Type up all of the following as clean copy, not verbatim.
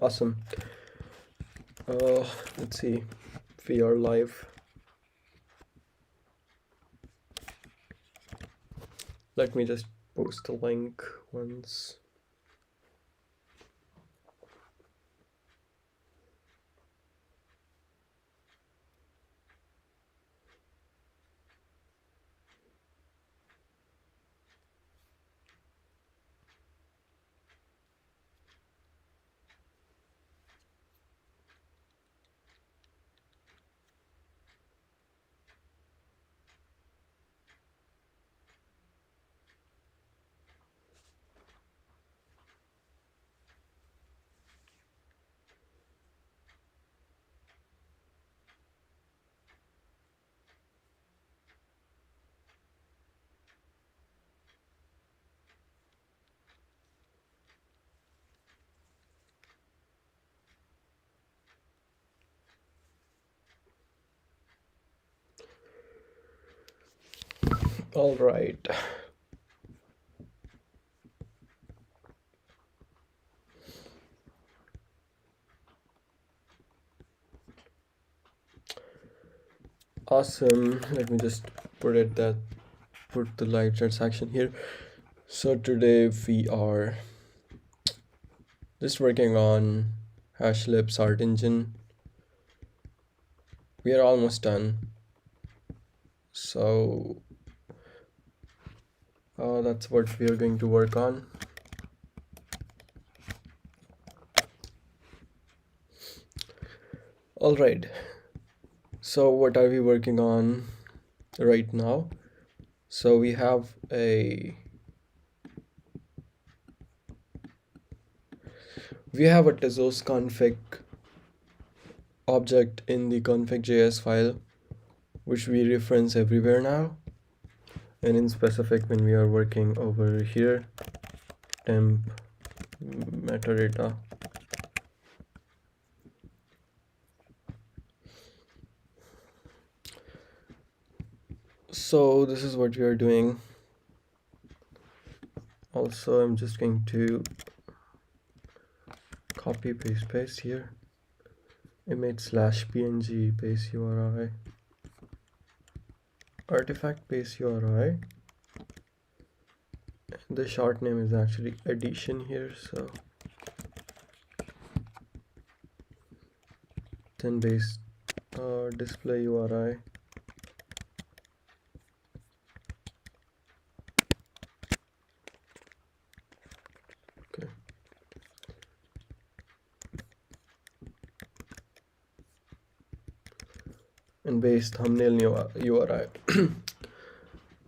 Awesome. Let's see if we are live. Let me just post the link once. All right. Awesome. Let me just put the live chat section here. So today we are just working on Hashlips art engine. We are almost done. So that's what we are going to work on. All right. So what are we working on right now? So we have a Tezos config object in the config.js file, which we reference everywhere now. And in specific, when we are working over here, temp metadata. So this is what we are doing. Also, I'm just going to copy paste here, image/png base URI, artifact base URI. The short name is actually addition here, so then base display URI. Okay. And base thumbnail URI.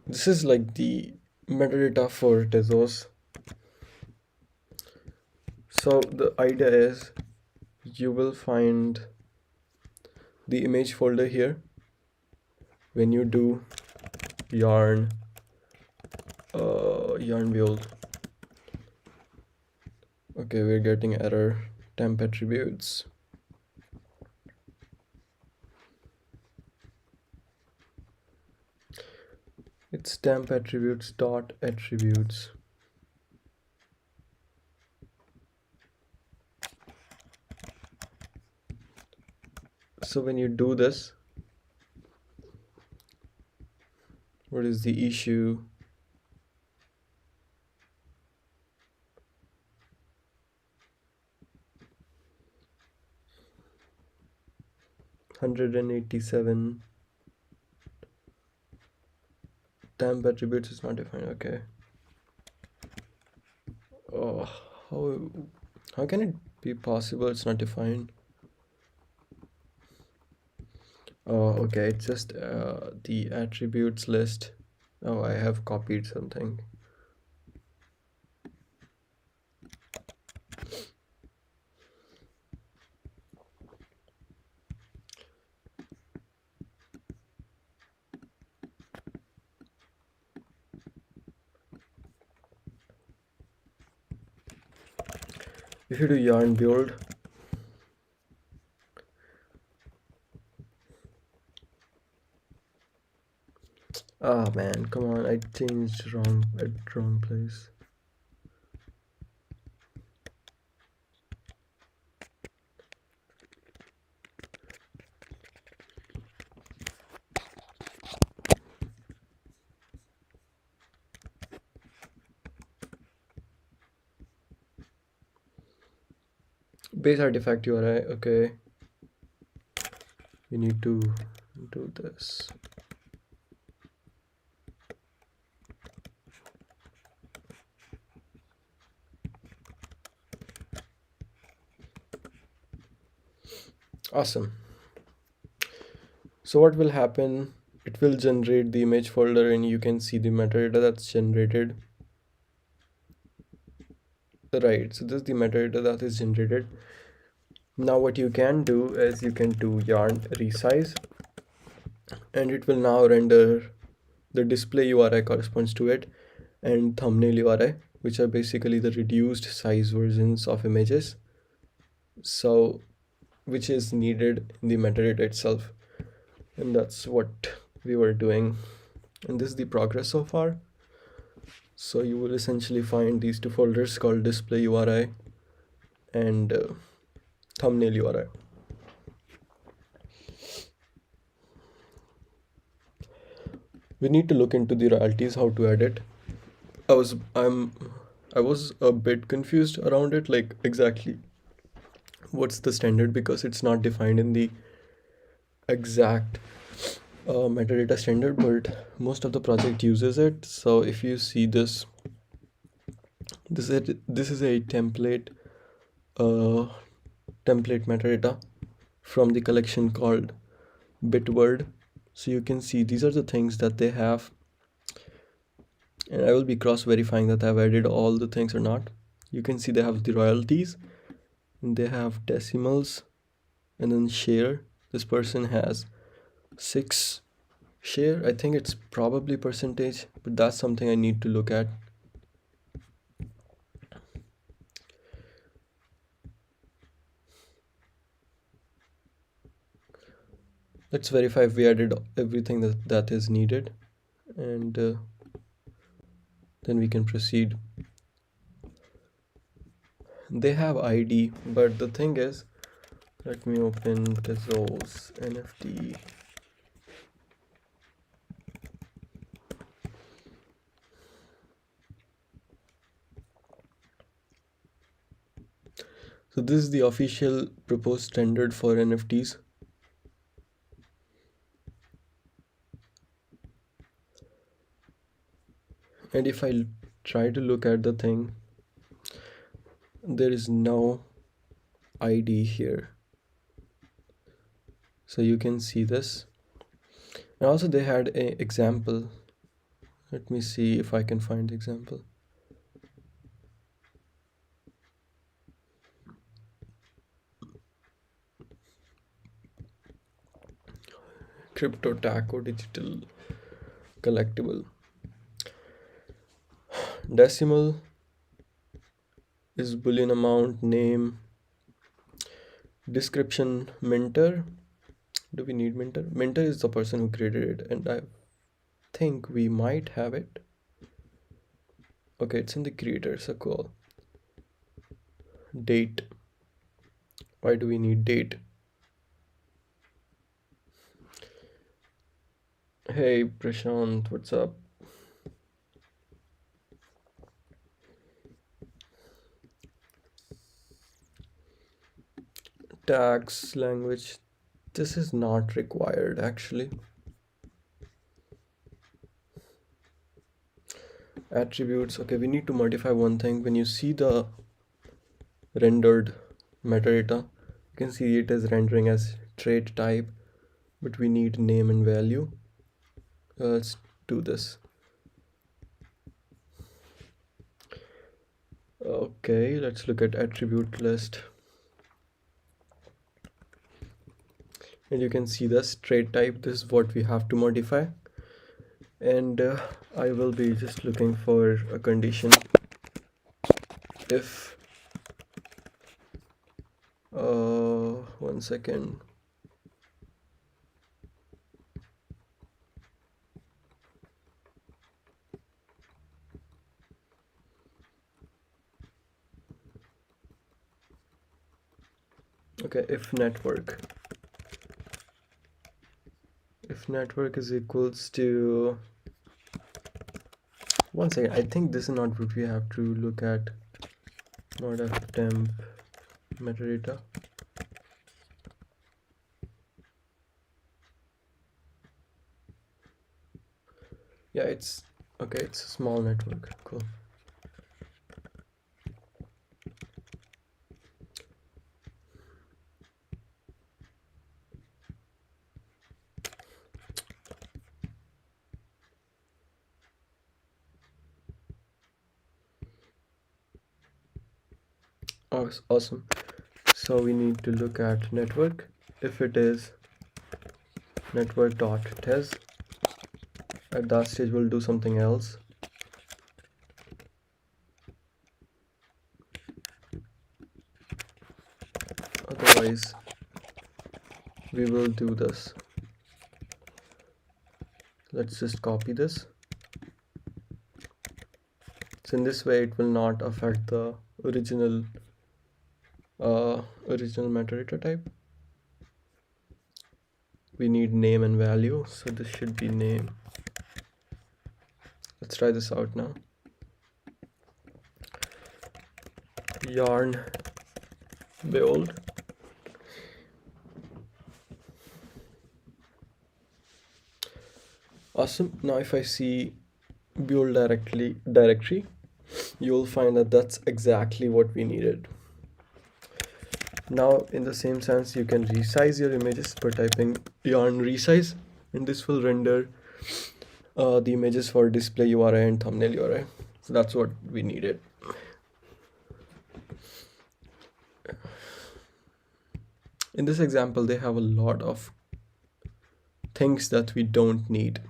This is like the metadata for Tezos. So the idea is you will find the image folder here when you do yarn build. Okay, we're getting error. Temp attributes. It's temp attributes dot attributes. So when you do this, what is the issue? $187 temp attributes is not defined. Okay. Oh, how can it be possible it's not defined? Oh, okay, it's just the attributes list. Oh, I have copied something. If you do yarn build, ah man, come on, I changed wrong place. base artifact URI. Okay, we need to do this. Awesome. So what will happen, it will generate the image folder and you can see the metadata that's generated. Right, so this is the metadata that is generated. Now what you can do is you can do yarn resize, and it will now render the display URI corresponds to it, and thumbnail URI, which are basically the reduced size versions of images, so which is needed in the metadata itself. And that's what we were doing, and this is the progress so far. So you will essentially find these two folders called display URI and thumbnail URI. We need to look into the royalties, how to add it. I was a bit confused around it, like exactly what's the standard, because it's not defined in the exact metadata standard, but most of the project uses it. So if you see this, this is a uh, template metadata from the collection called bitword. So you can see these are the things that they have, and I will be cross verifying that I've added all the things or not. You can see they have the royalties, and they have decimals, and then share. This person has 6 share. I think it's probably percentage, but that's something I need to look at. Let's verify if we added everything that is needed, and then we can proceed. They have ID, but the thing is, let me open Tezos NFT. So this is the official proposed standard for NFTs. And if I try to look at the thing, there is no ID here. So you can see this. And also they had an example. Let me see if I can find the example. Crypto taco digital collectible. Decimal is boolean amount, name, description, minter. Do we need minter? Minter is the person who created it, and I think we might have it. Okay, it's in the creator, so cool. Date. Why do we need date? Hey Prashant, what's up? Tags, language. This is not required actually. Attributes. Okay, we need to modify one thing. When you see the rendered metadata, you can see it is rendering as trait type, but we need name and value. Let's do this. Okay, let's look at attribute list. And you can see the trait type. This is what we have to modify. And I will be just looking for a condition. If 1 second. Okay, if network is equals to 1 second. I think this is not what we have to look at. Not a temp metadata. Yeah, it's okay, it's a small network. Cool. Awesome. So we need to look at network. If it is network.tez, at that stage we'll do something else. Otherwise we will do this. Let's just copy this. So in this way it will not affect the original metadata type. We need name and value, so this should be name. Let's try this out now. Yarn build. Awesome. Now if I see build directory, you'll find that that's exactly what we needed. Now in the same sense, you can resize your images by typing yarn resize, and this will render the images for display URI and thumbnail URI. So that's what we needed. In this example, they have a lot of things that we don't need.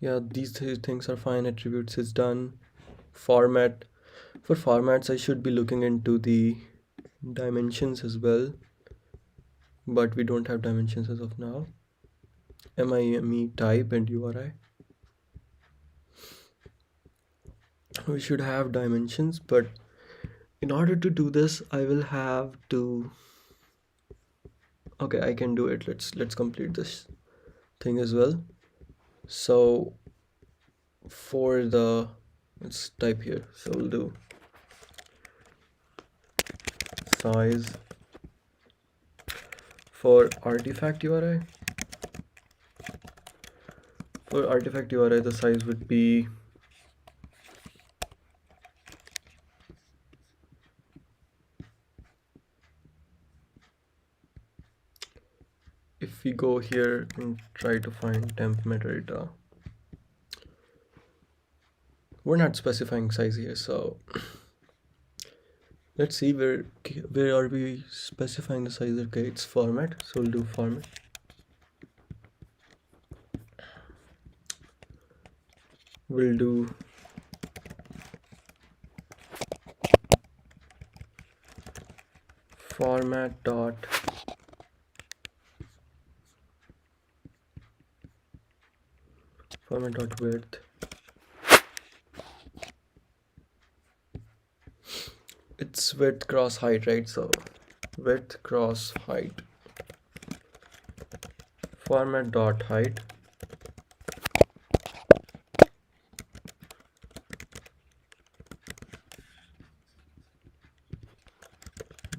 Yeah, these three things are fine. Attributes is done. Format. For formats, I should be looking into the dimensions as well, but we don't have dimensions as of now. MIME type and URI. We should have dimensions, but in order to do this, I will have to. Okay, I can do it. Let's complete this thing as well. So for the, let's type here. So we'll do size for artifact URI. For artifact URI, the size would be if we go here and try to find temp metadata, we're not specifying size here, so let's see where are we specifying the size. Okay, it's format, so we'll do format. We'll do format dot width. It's width cross height, right? So width cross height. Format dot height.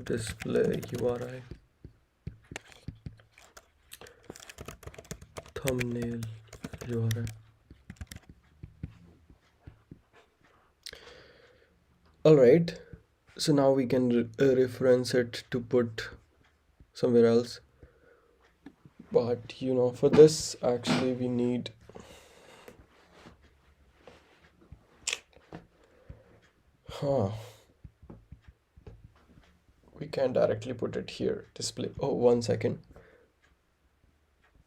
Display URI. Thumbnail URI. All right. So now we can reference it to put somewhere else. But for this actually we need we can directly put it here. Display. Oh, 1 second.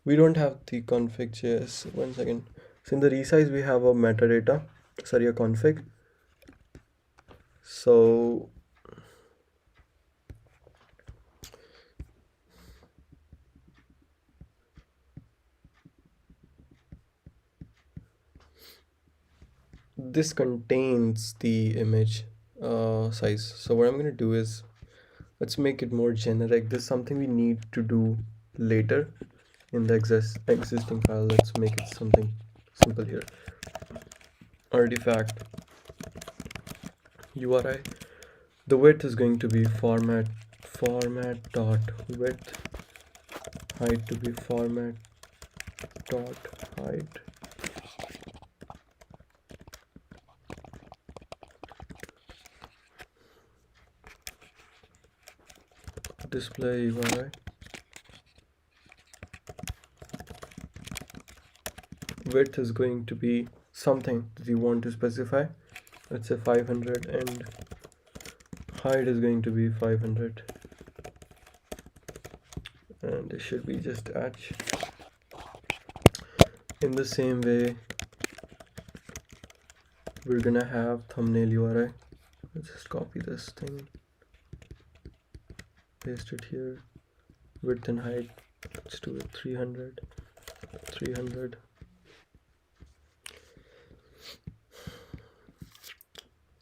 We don't have the config.js. 1 second. So in the resize we have a metadata. Sorry, a config. So this contains the image size. So what I'm going to do is let's make it more generic. This is something we need to do later. in the existing file. Let's make it something simple here. Artifact URI. The width is going to be format dot width, height to be format dot height, display URI. Width is going to be something that you want to specify. Let's say 500, and height is going to be 500, and it should be just h. In the same way, we're gonna have thumbnail URI. Let's just copy this thing, paste it here. Width and height, let's do it 300.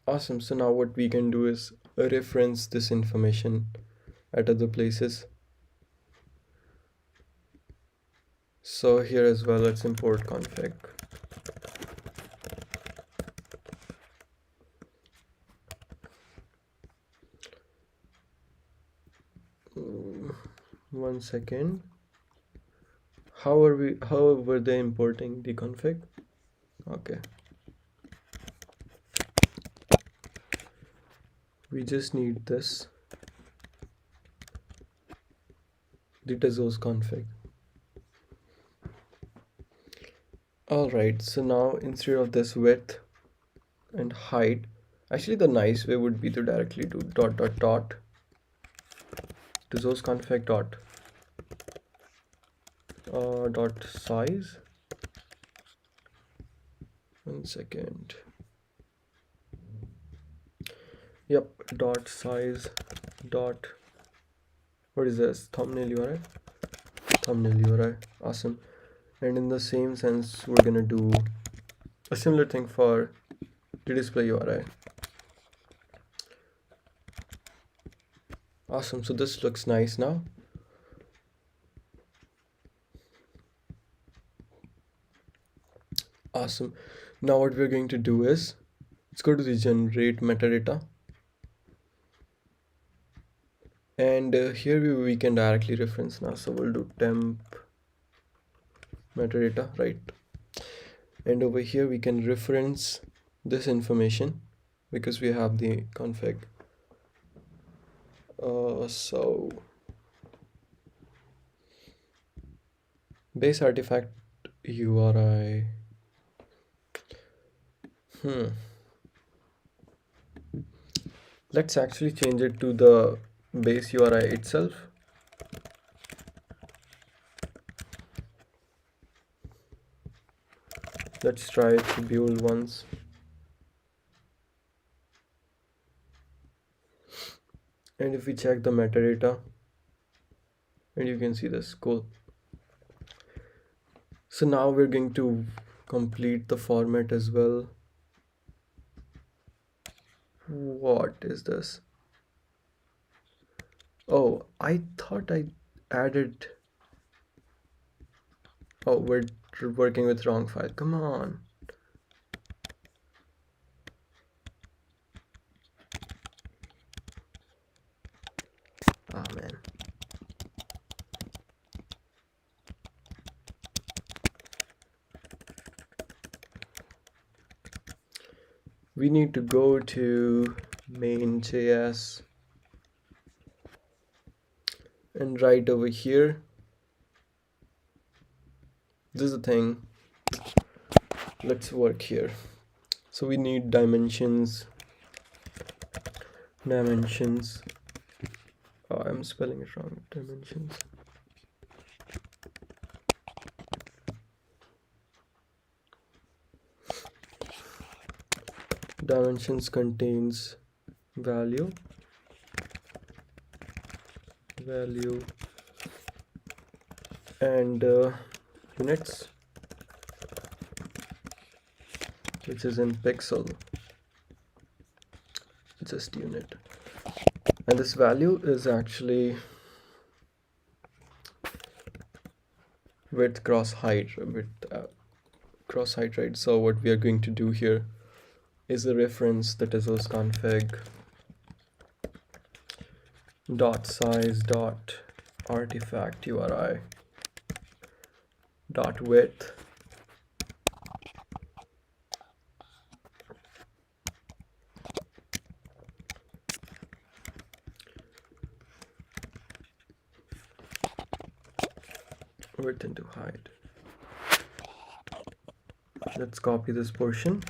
Awesome. So now what we can do is reference this information at other places. So here as well, let's import config. One second. How were they importing the config? Okay. We just need this, the Tezos config. Alright, so now instead of this width and height, actually the nice way would be to directly do dot Tezos config dot size. One second. Yep, dot size dot, what is this? Thumbnail URI. Awesome. And in the same sense, we're gonna do a similar thing for the display URI. Awesome. So this looks nice now. Awesome. Now what we're going to do is, let's go to the generate metadata. And here we can directly reference now. So we'll do temp metadata, right? And over here we can reference this information because we have the config. So base artifact URI. Let's actually change it to the base URI itself. Let's try to build once. And if we check the metadata, and you can see this, cool. So now we're going to complete the format as well. What is this? Oh, I thought I added. Oh, we're working with wrong file. Come on. Oh man. We need to go to main.js and right over here. This is the thing. Let's work here. So we need dimensions. Oh, I'm spelling it wrong. Dimensions contains value and units, which is in pixel, just unit. And this value is actually width cross height, cross height, right? So what we are going to do here is a reference the Tezos config dot size dot artifact URI dot width width into height. Let's copy this portion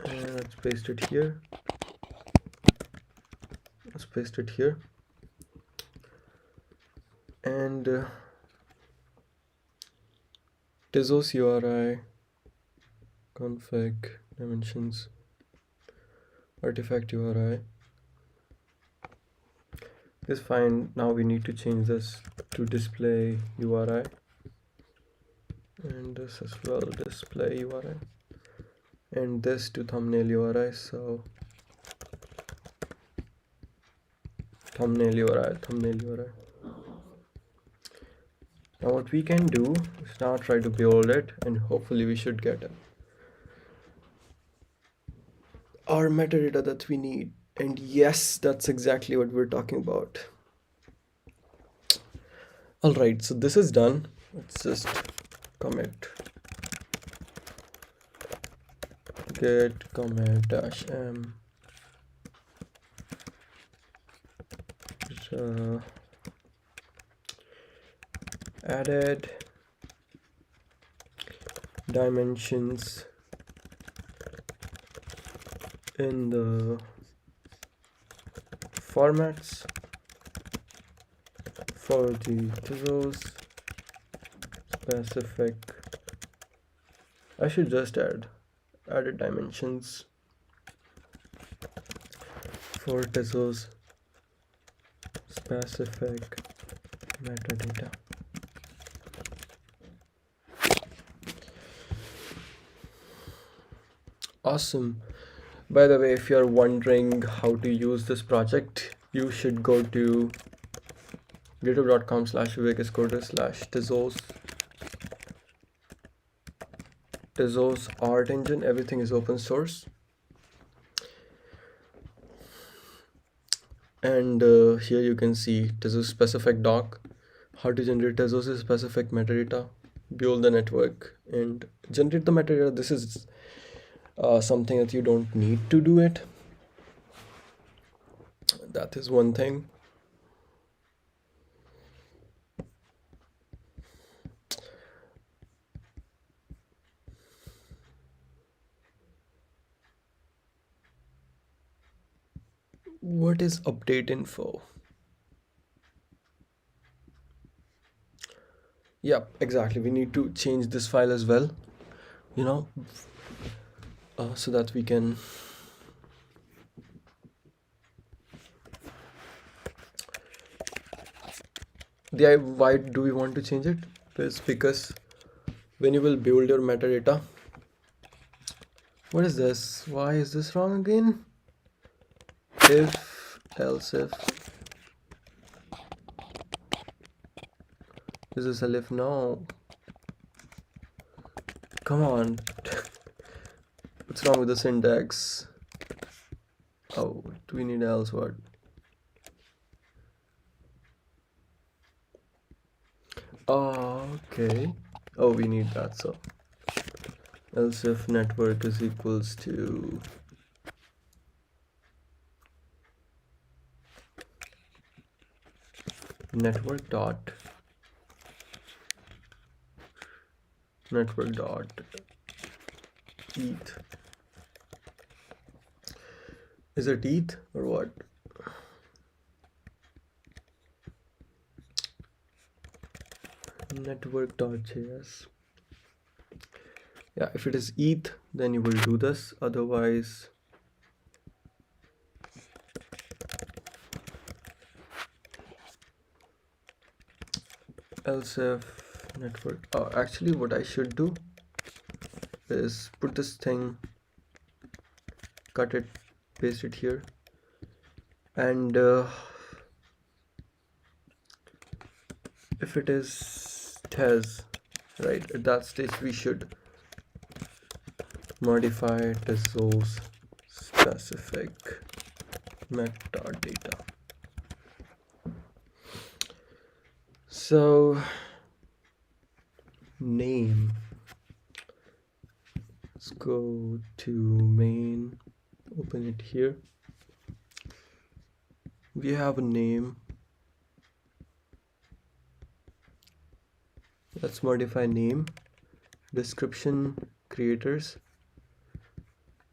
and let's paste it here. Let's paste it here. And Tezos URI config dimensions artifact URI is fine. Now we need to change this to display URI, and this as well, display URI, and this to thumbnail URI. So thumbnail URI. Now what we can do is now try to build it, and hopefully we should get our metadata that we need. And yes, that's exactly what we're talking about. All right, so this is done. Let's just commit git commit -m added dimensions in the formats for the Tezos specific. I should just added dimensions for Tezos specific metadata. Awesome. By the way, if you're wondering how to use this project, you should go to github.com/vivekiscoder/Tezos. Tezos art engine, everything is open source. And here you can see Tezos specific doc, how to generate Tezos specific metadata, build the network and generate the metadata. This is something that you don't need to do it. That is one thing. What is update info? Yeah, exactly. We need to change this file as well, you know, so that we can why do we want to change it? Is because when you will build your metadata, what is this? Why is this wrong again? If, else if. Is this a if? No. Come on. What's wrong with the syntax? Oh, do we need else what? Oh, okay. Oh, we need that. So else if network is equals to network dot eth. Is it eth or what? Network.js. Yeah, if it is eth, then you will do this. Otherwise, else if network. Actually, what I should do is put this thing, cut it, paste it here, and if it is Tez, right, at that stage we should modify Tezos specific metadata. So name, let's go to main, open it here. We have a name. Let's modify name, description, creators,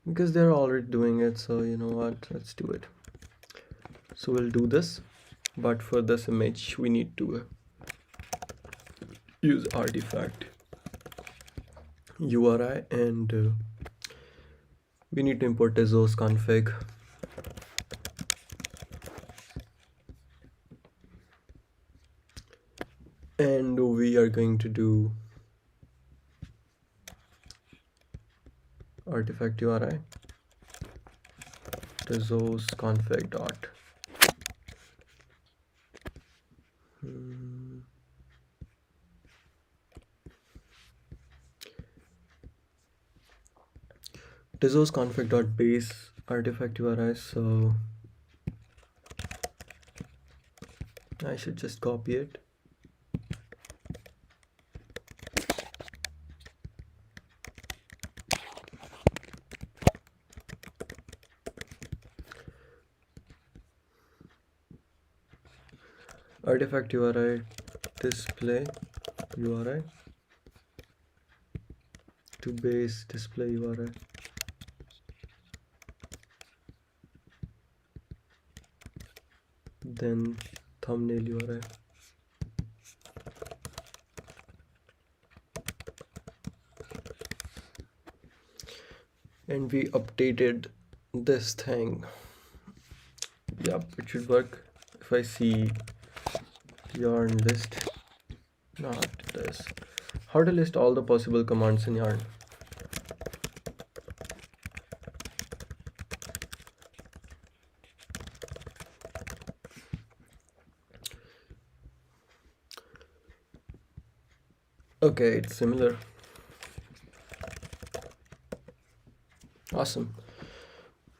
because they're already doing it, so you know what, let's do it. So we'll do this, but for this image we need to use artifact URI, and we need to import Tezos config. And we are going to do artifact URI Tezos config dot Tezos config dot base artifact URI. So I should just copy it. Artifact URI display URI to base display URI. Then thumbnail URI. And we updated this thing. Yep, it should work. If I see yarn list, not this. How to list all the possible commands in yarn. Okay, it's similar. Awesome.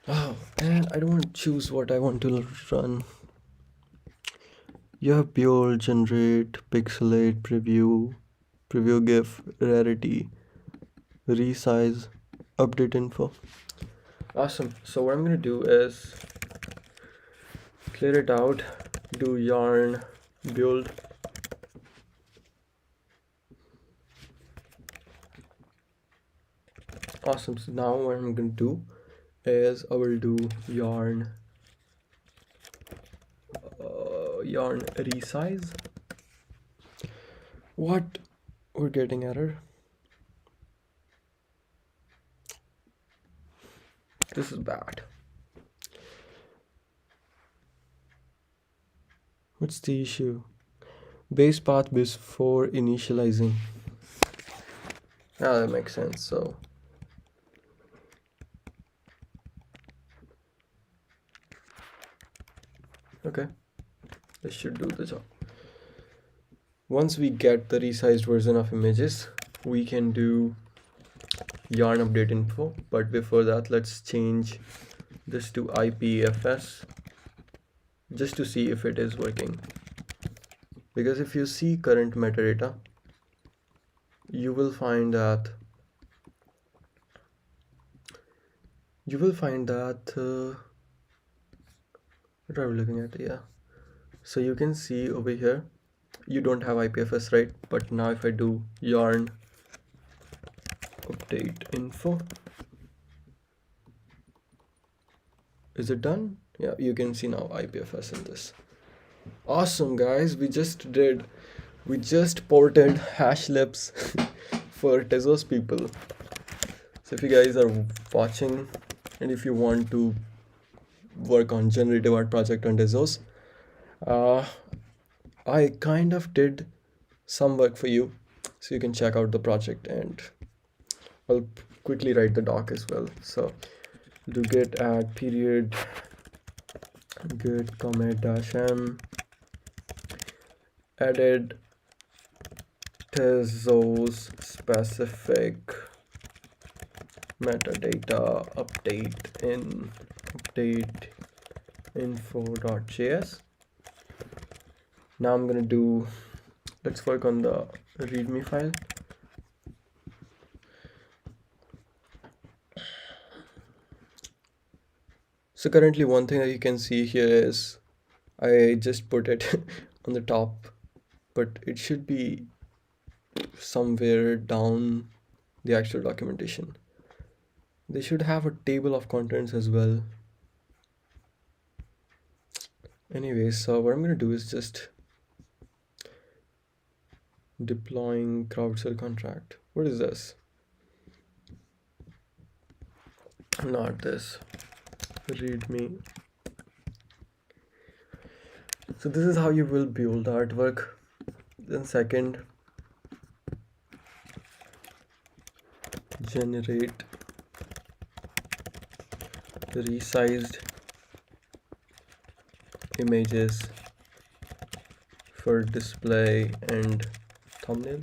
Oh, and I don't want to choose what I want to run. You have build, generate, pixelate, preview GIF, rarity, resize, update info. Awesome. So what I'm gonna do is clear it out, do yarn build. Awesome. So now what I'm gonna do is I will do yarn resize. What? We're getting error. This is bad. What's the issue? Base path before initializing. Ah, that makes sense. So okay, this should do the job. Once we get the resized version of images, we can do yarn update info. But before that, let's change this to IPFS just to see if it is working. Because if you see current metadata, you will find that what are we looking at? Yeah, so you can see over here you don't have IPFS, right? But now if I do yarn update info, is it done? Yeah, you can see now IPFS in this. Awesome, guys, we just ported Hashlips for Tezos people. So if you guys are watching and if you want to work on generative art project on Tezos, I kind of did some work for you, so you can check out the project, and I'll quickly write the doc as well. So do git add period git commit -m added Tezos specific metadata update info.js. Now I'm gonna do, let's work on the readme file. So currently one thing that you can see here is I just put it on the top, but it should be somewhere down the actual documentation. They should have a table of contents as well. Anyways, so what I'm gonna do is just deploying crowd contract. What is this? Not this. Readme. So this is how you will build artwork. Then second, generate resized images for display and thumbnail.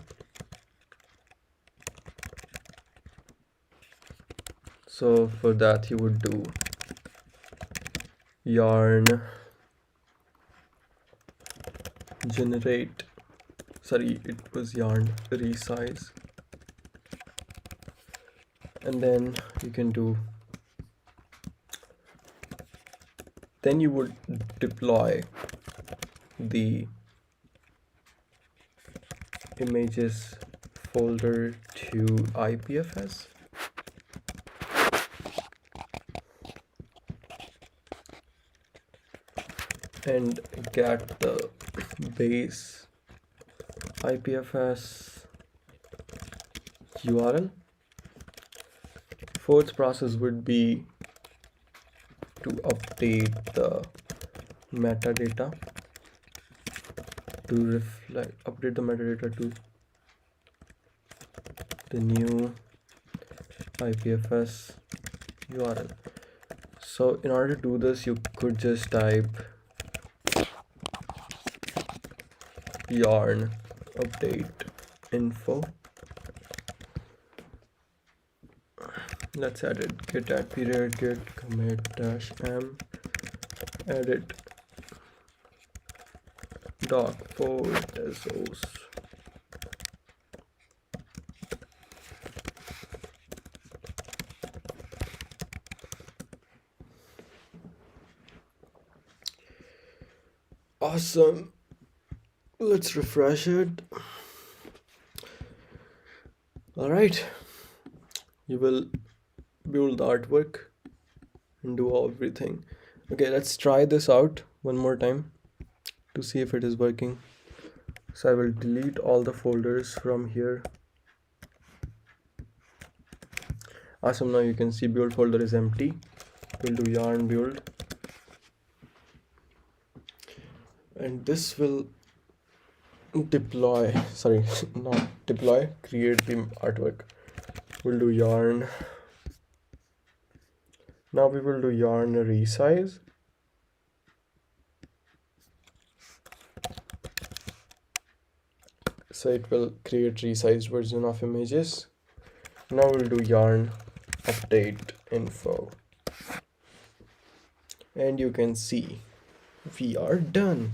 So for that you would do yarn generate, sorry, it was yarn resize, and then you can do, then you would deploy the images folder to IPFS. And get the base IPFS URL. Fourth process would be to update the metadata to reflect, update the metadata to the new IPFS URL. So in order to do this, you could just type yarn update info. Let's edit git add period git commit -m edit doc for Tezos. Awesome. Let's refresh it. All right, you will build the artwork and do everything. Okay, let's try this out one more time to see if it is working. So I will delete all the folders from here. Awesome, now you can see build folder is empty. We'll do yarn build, and this will deploy, sorry, not deploy, create the artwork. We'll do yarn. Now we will do yarn resize. So it will create resized version of images. Now we'll do yarn update info. And you can see we are done.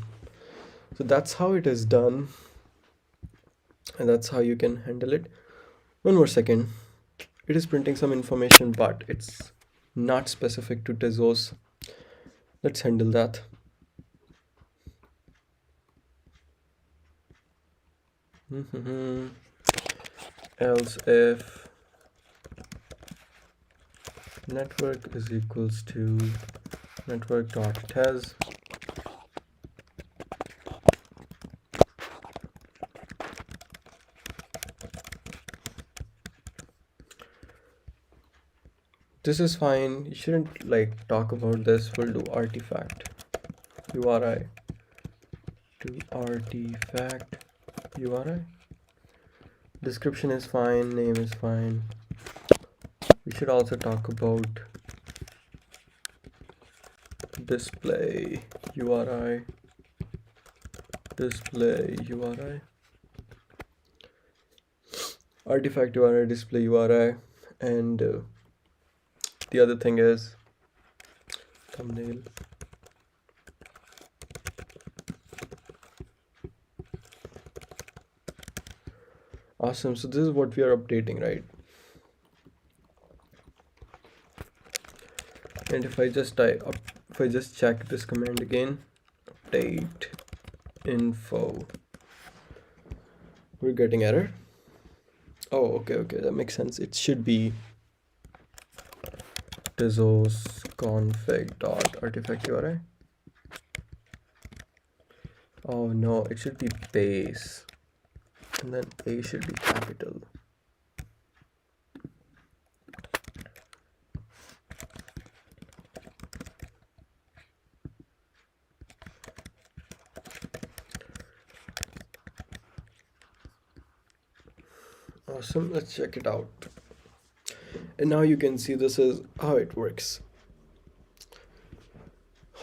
So that's how it is done. And that's how you can handle it. One more second. It is printing some information, but it's not specific to Tezos. Let's handle that. Else if network is equals to network.tez, this is fine. You shouldn't like talk about this. We'll do artifact URI to artifact URI. Description is fine, name is fine. We should also talk about display URI, display URI. artifact URI, display URI, and the other thing is thumbnail. Awesome. So this is what we are updating, right? And if I just check this command again, update info, we're getting error. Oh, okay, that makes sense. It should be Tezos config dot artifact URI. Oh no, it should be base, and then A should be capital. Awesome, let's check it out. And now you can see this is how it works.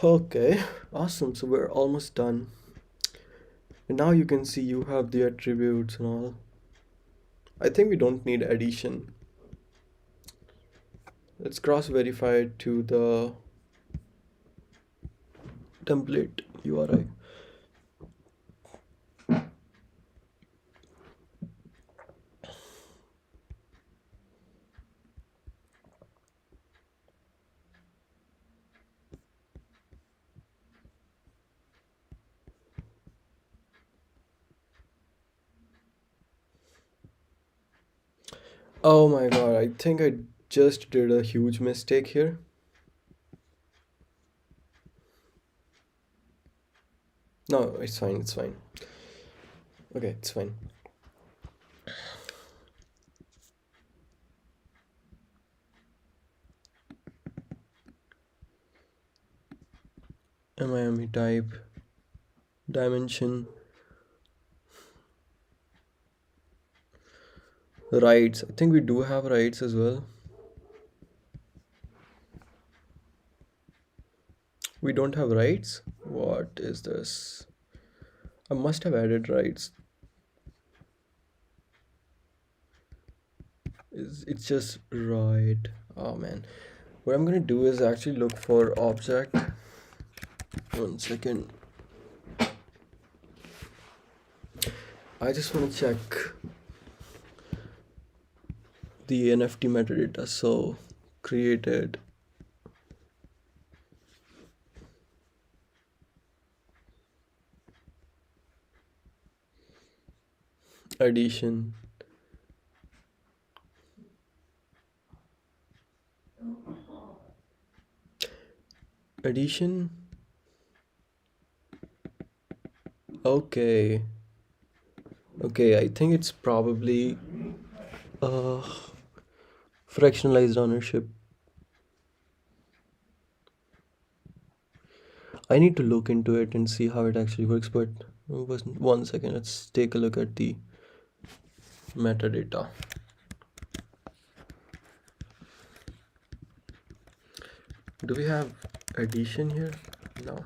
Okay, awesome. So we're almost done. And now you can see you have the attributes and all. I think we don't need addition. Let's cross verify it to the template URI. Oh my god, I think I just did a huge mistake here. No, it's fine, it's fine. Okay, it's fine. MIME type, dimension, rights. I think we do have rights as well. We don't have rights? What is this? I must have added rights. It's just right. Oh man. What I'm gonna do is actually look for object. 1 second. I just want to check the NFT metadata. So created addition. Addition. Okay. Okay, I think it's probably fractionalized ownership. I need to look into it and see how it actually works, but 1 second, let's take a look at the metadata. Do we have addition here? No.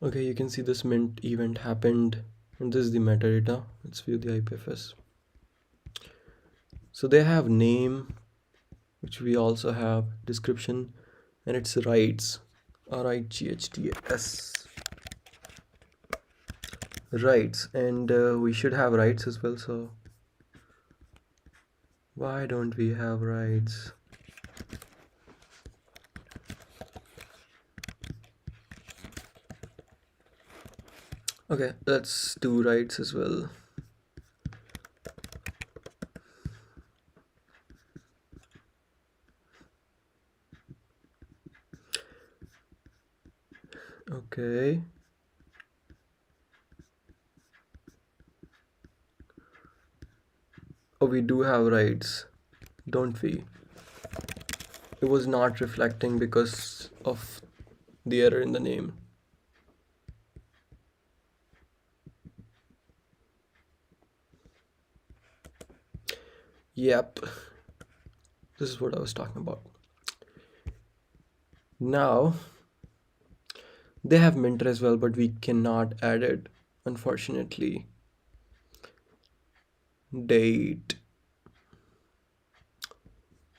Okay, you can see this mint event happened, and this is the metadata. Let's view the IPFS. So they have name, which we also have, description, and it's rights, RIGHTS, rights, and we should have rights as well. So why don't we have rights? Okay, let's do rights as well. Okay. Oh, we do have rights, don't we? It was not reflecting because of the error in the name. Yep. This is what I was talking about. Now they have Minter as well, but we cannot add it, unfortunately. Date.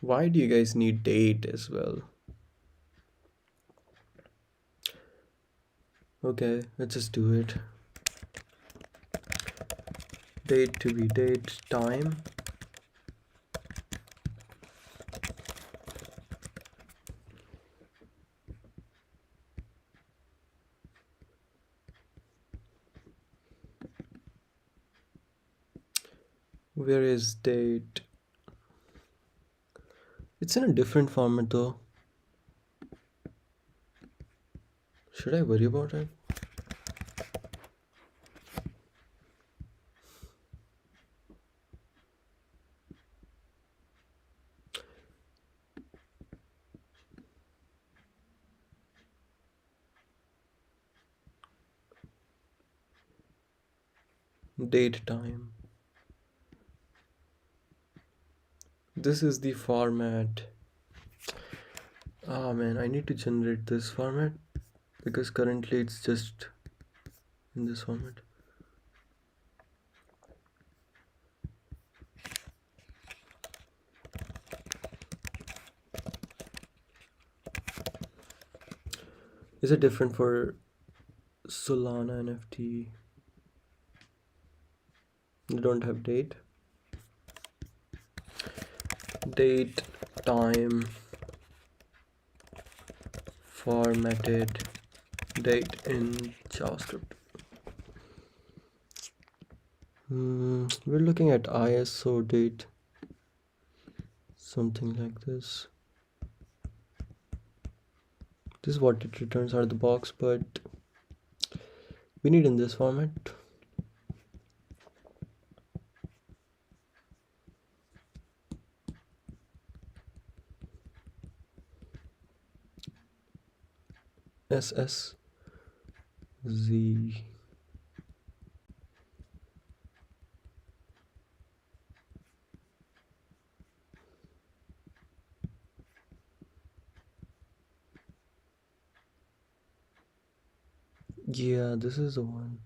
Why do you guys need date as well? Okay, let's just do it. Date to be date time. Where is date? It's in a different format though. Should I worry about it? Date time. This is the format. Ah man, I need to generate this format because currently it's just in this format. Is it different for Solana NFT? You don't have date. Date time formatted date in JavaScript. We're looking at ISO date, something like this. This is what it returns out of the box, but we need in this format. SSZ. Yeah, this is the one.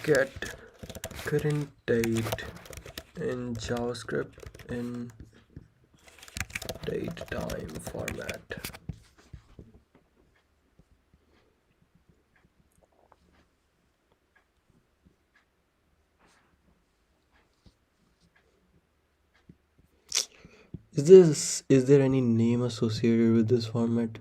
Get current date in JavaScript in date time format. Is there any name associated with this format?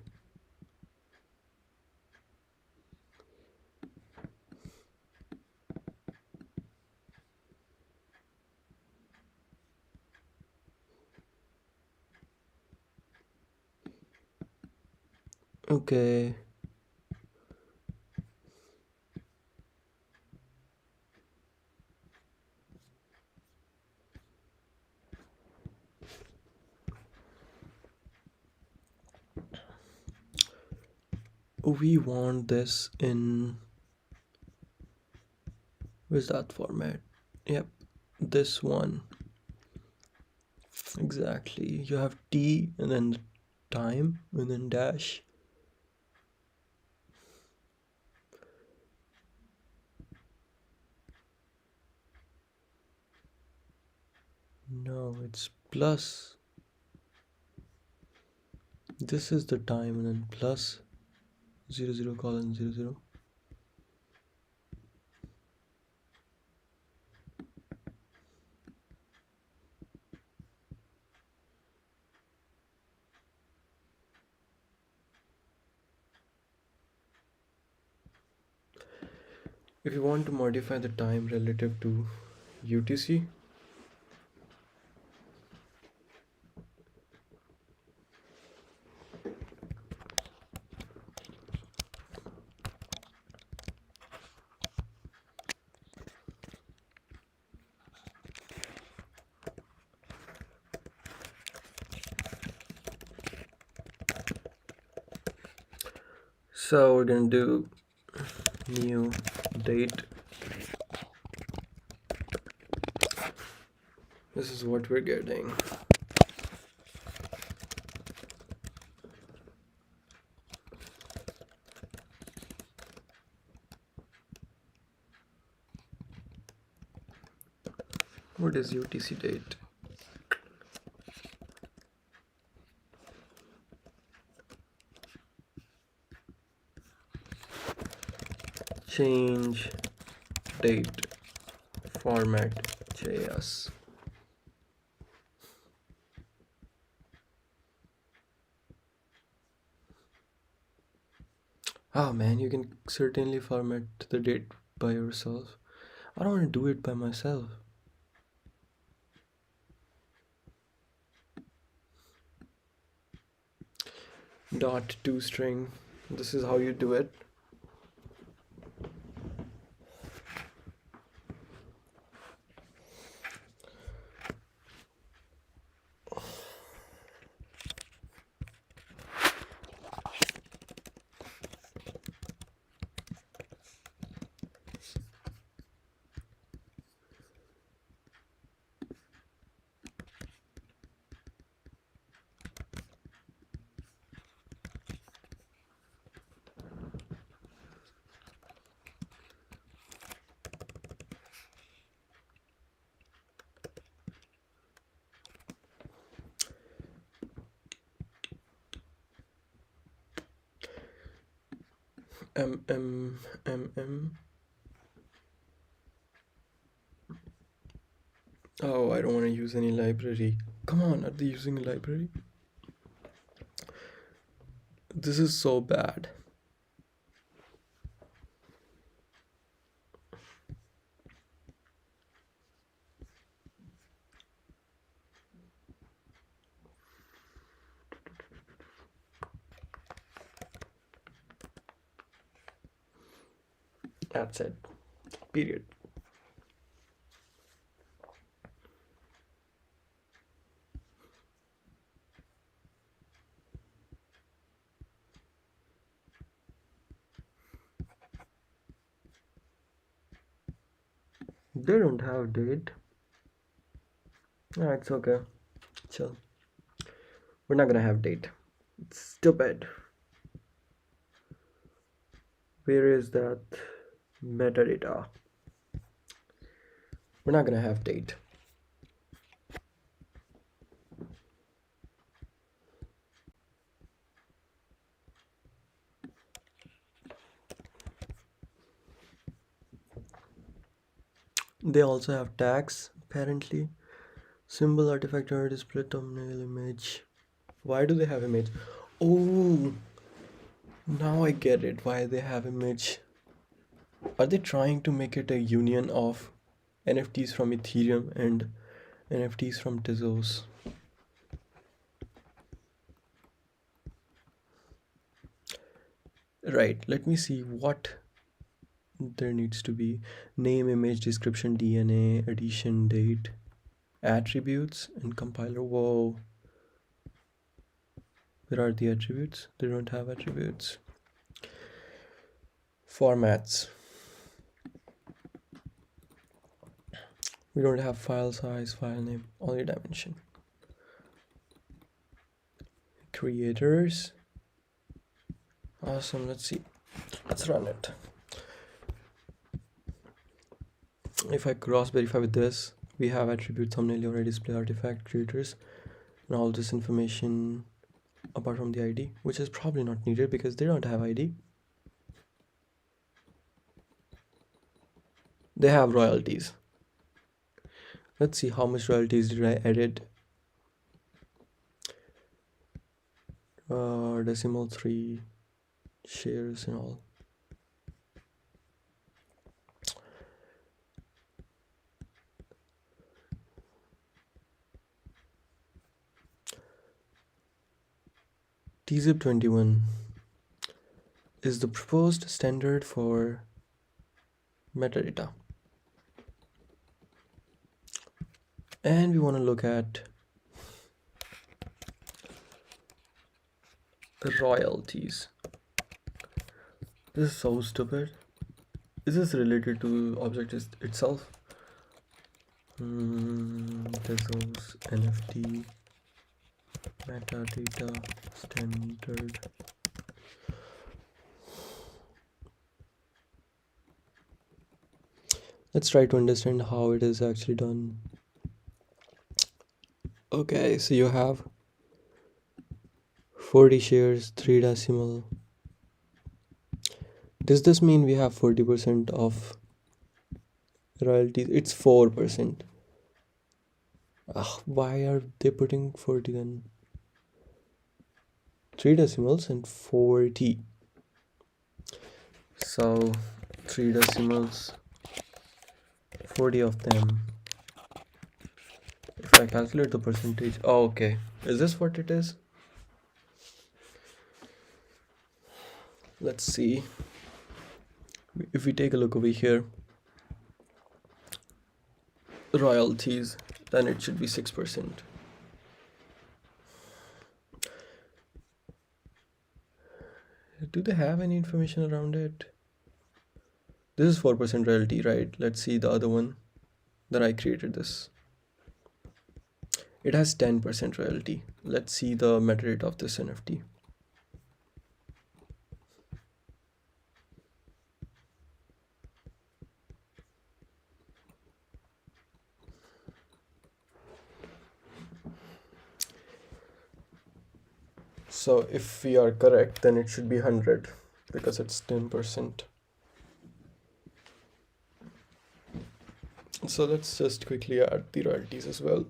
Okay. We want this in, where's that format? Yep, this one. Exactly. You have t and then time and then dash. No, it's plus. This is the time and then plus 00 colon 00. If you want to modify the time relative to UTC, so we're gonna do new date. This is what we're getting. What is UTC date? Change date format JS. Oh man, you can certainly format the date by yourself. I don't want to do it by myself. Dot to string. This is how you do it. M. Oh, I don't want to use any library. Come on, are they using a library? This is so bad. That's it. Period. They don't have date. It's okay. Chill. We're not gonna have date. It's stupid. Where is that metadata? We're not gonna have date. They also have tags, apparently. Symbol, artifact, or display thumbnail image. Why do they have image? Oh, now I get it. Why they have image. Are they trying to make it a union of NFTs from Ethereum and NFTs from Tezos? Right, let me see what there needs to be. Name, image, description, DNA, edition, date, attributes, and compiler. Whoa. Where are the attributes? They don't have attributes. Formats. We don't have file size, file name, only dimension. creators. Awesome. Let's see. Let's run it. If I cross verify with this, we have attribute, thumbnail, already display, artifact, creators, and all this information apart from the ID, which is probably not needed because they don't have ID. They have royalties. Let's see how much royalties did I edit. Decimal 3 shares and all. tzip 21 is the proposed standard for metadata. And we want to look at royalties. This is so stupid. Is this related to object itself? Tezos NFT metadata standard. Let's try to understand how it is actually done. Okay, so you have 40 shares, 3 decimal. Does this mean we have 40% of royalties? It's 4%. Why are they putting 40 then? 3 decimals and 40. So 3 decimals, 40 of them. If I calculate the percentage, oh, okay. Is this what it is? Let's see. If we take a look over here, royalties, then it should be 6%. Do they have any information around it? This is 4% royalty, right? Let's see the other one that I created this. It has 10% royalty. Let's see the metadata of this NFT. So if we are correct, then it should be 100 because it's 10%. So let's just quickly add the royalties as well.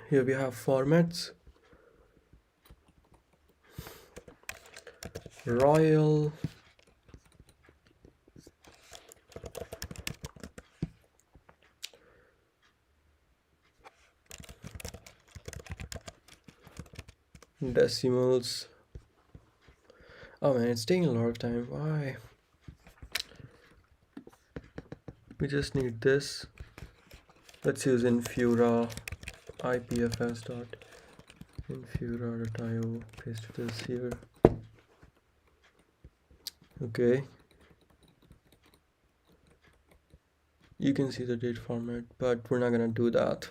Here we have formats. Royal. Decimals. Oh man, it's taking a lot of time. Why? We just need this. Let's use Infura ipfs.infura.io. Paste this here. Okay. You can see the date format, but we're not gonna do that.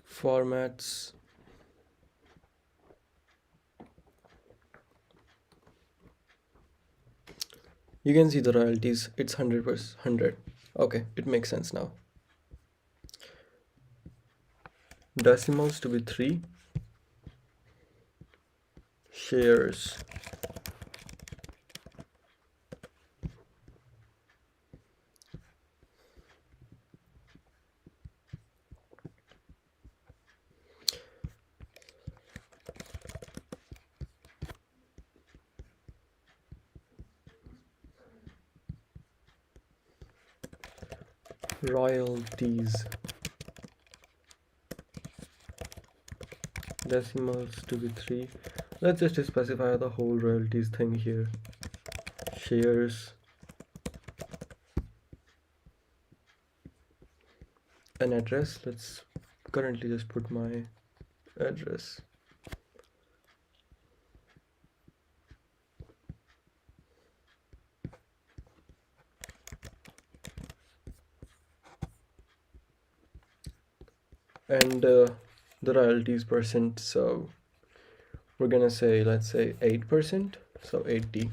Formats. You can see the royalties. It's 100%. 100. Okay, it makes sense now. Decimals to be 3. Shares. Royalties. Decimals to be 3. Let's just specify the whole royalties thing here. Shares. An address. Let's currently just put my address. and the royalties percent. So we're gonna say, let's say 8%, so 80.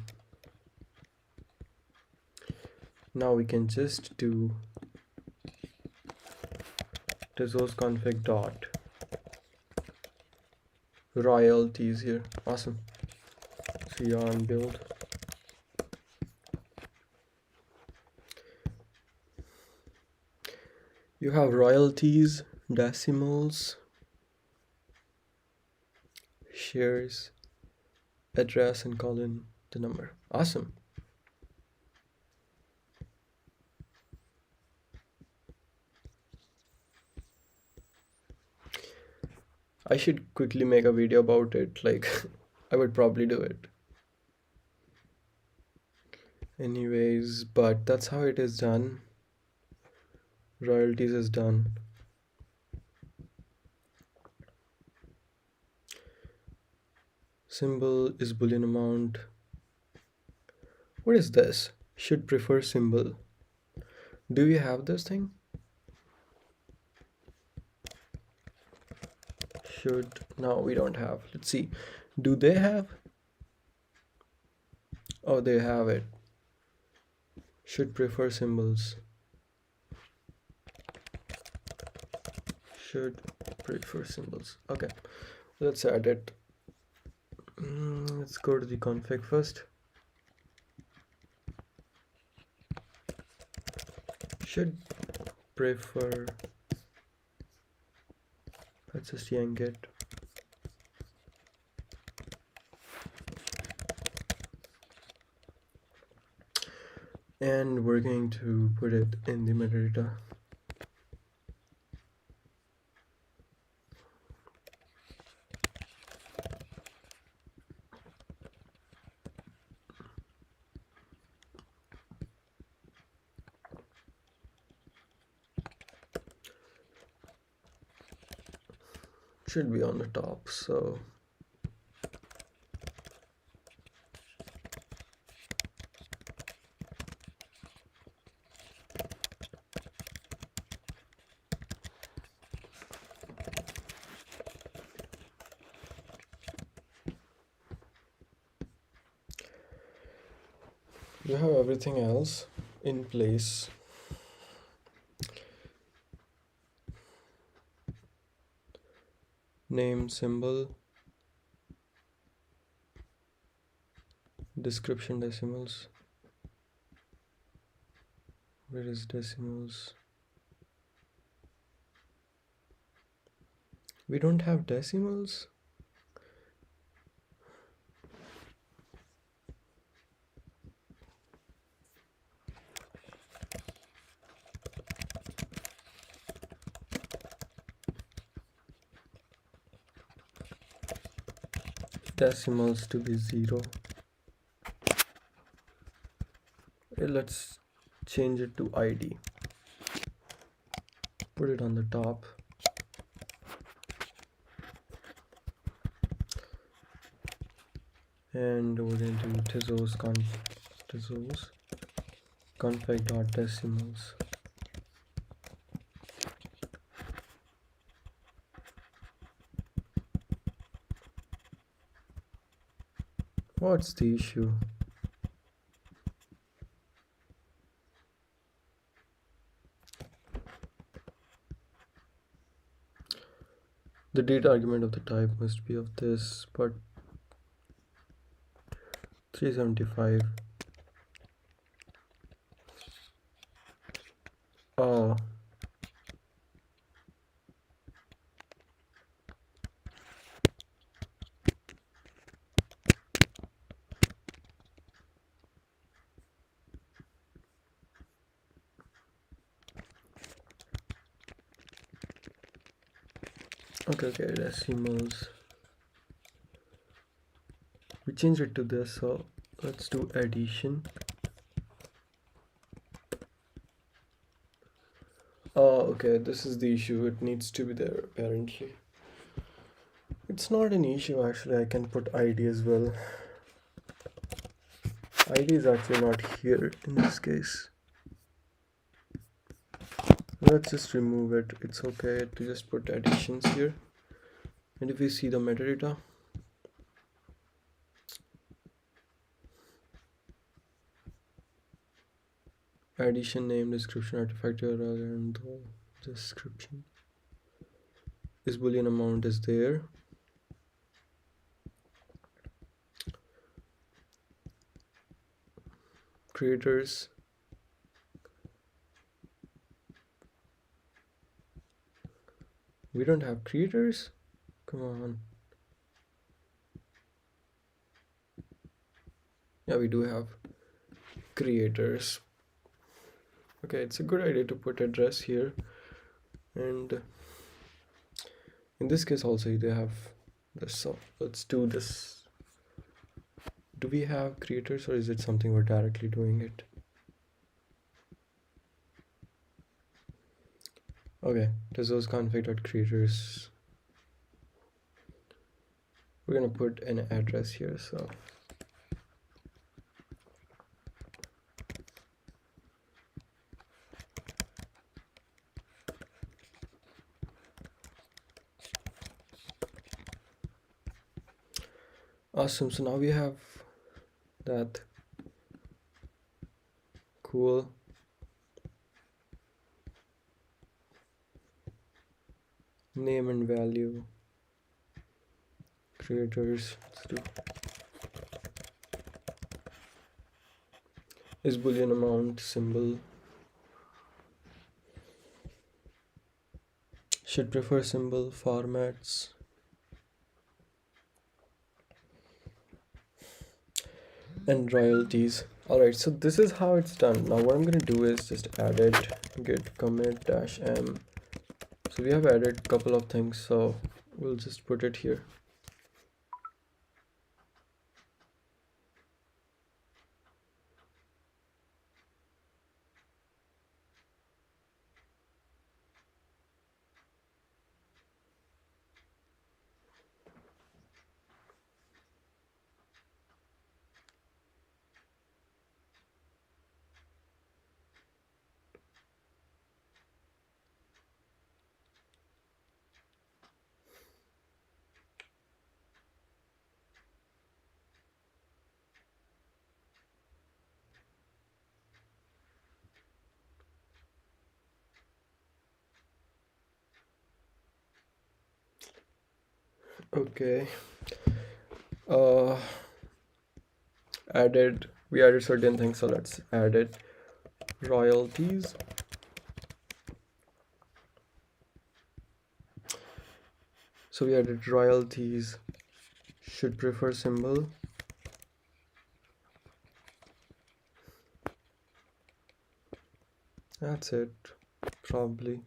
Now we can just do Tezos config dot royalties here. Awesome. See on build. You have royalties, decimals, shares, address, and colon the number. Awesome. I should quickly make a video about it. Like, I would probably do it. Anyways, but that's how it is done. Royalties is done. Symbol is Boolean amount. What is this? Should prefer symbol. Do you have this thing? Should. No, we don't have. Let's see. Do they have? Oh, they have it. Should prefer symbols. Should prefer symbols. Okay, let's add it. Let's go to the config first. Should prefer. Let's just yank it. And we're going to put it in the metadata. Should be on the top, so you have everything else in place. Name, symbol, description, decimals. Where is decimals? We don't have decimals. Decimals to be 0. Let's change it to ID. Put it on the top. And we're going to do Tezos config.decimals. What's the issue? The data argument of the type must be of this, but 375. Oh. Okay, decimals. We changed it to this, so let's do addition. Oh, okay, this is the issue. It needs to be there, apparently. It's not an issue, actually. I can put ID as well. ID is actually not here in this case. let's just remove it. It's okay to just put additions here. And if we see the metadata, addition name, description, artifact URL, and the description. This boolean amount is there. Creators. We don't have creators? Come on. Yeah, we do have creators. Okay, it's a good idea to put address here. And in this case also they have this, so let's do this. Do we have creators, or is it something we're directly doing it? Okay, Tezos config.creators. We're gonna put an address here, so awesome. So now we have that. Cool. Name and value. Creators. Let's do is boolean amount symbol. Should prefer symbol formats. And royalties. Alright, so this is how it's done. Now what I'm gonna do is just add it, git commit -m. So we have added a couple of things, so we'll just put it here. Okay. We added certain things, so let's add it. Royalties. So we added royalties. Should prefer symbol. That's it, probably.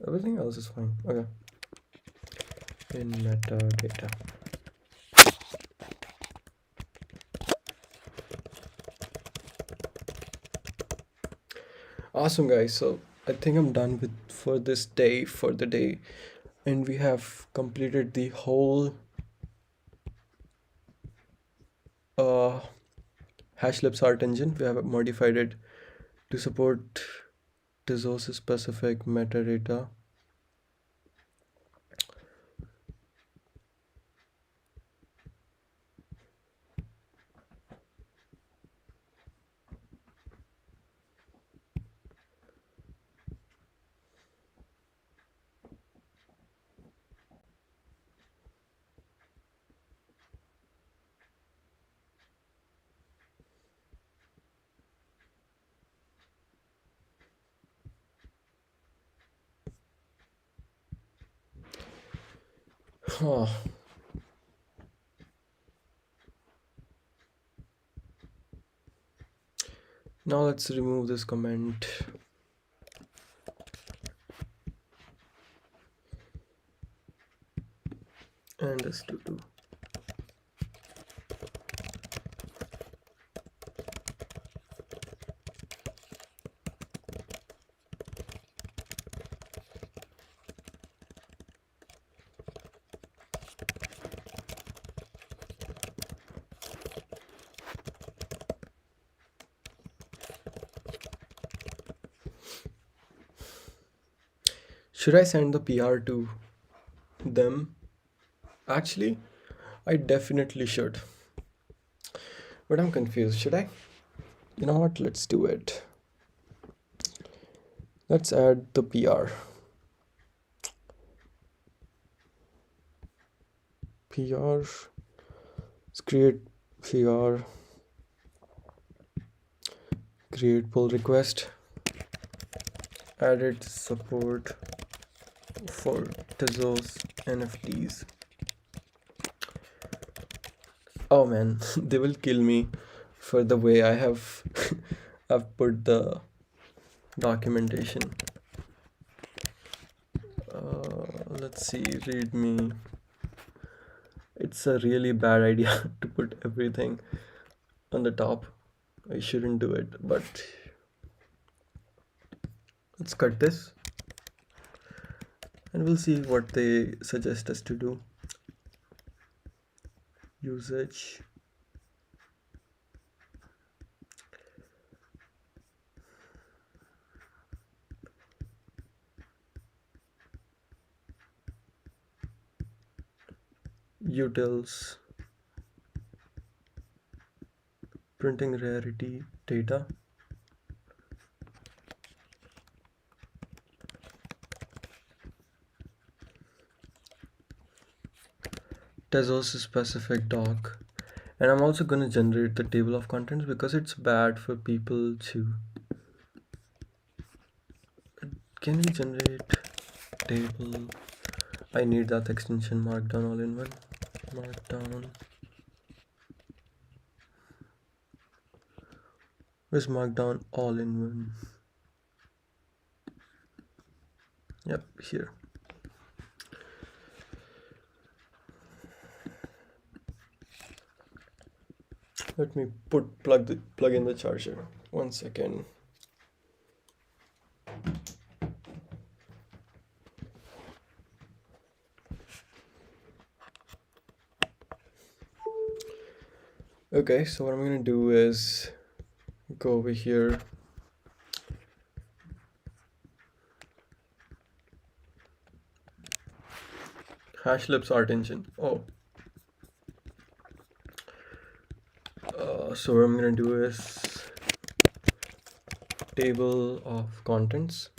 Everything else is fine. Okay. In metadata. Awesome, guys. So I think I'm done with for this day, for the day, and we have completed the whole Hashlips art engine. We have modified it to support Tezos specific metadata. Huh. Now let's remove this comment. And this to do. Should I send the PR to them? Actually, I definitely should. But I'm confused. Should I? You know what? Let's do it. Let's add the PR. PR. Let's create PR. Create pull request. Added support for Tezos NFTs. Oh man, they will kill me for the way I have I've put the documentation. Let's see, readme. It's a really bad idea to put everything on the top. I shouldn't do it, but let's cut this and we'll see what they suggest us to do. Usage. Utils. Printing rarity data. Tezos specific doc. And I'm also going to generate the table of contents because it's bad for people to. Can we generate table? I need that extension markdown all in one. Markdown. Where's markdown all in one? Yep, here. Let me plug in the charger. 1 second. Okay, so what I'm gonna do is go over here. Hashlips art engine. Oh. So what I'm gonna do is table of contents.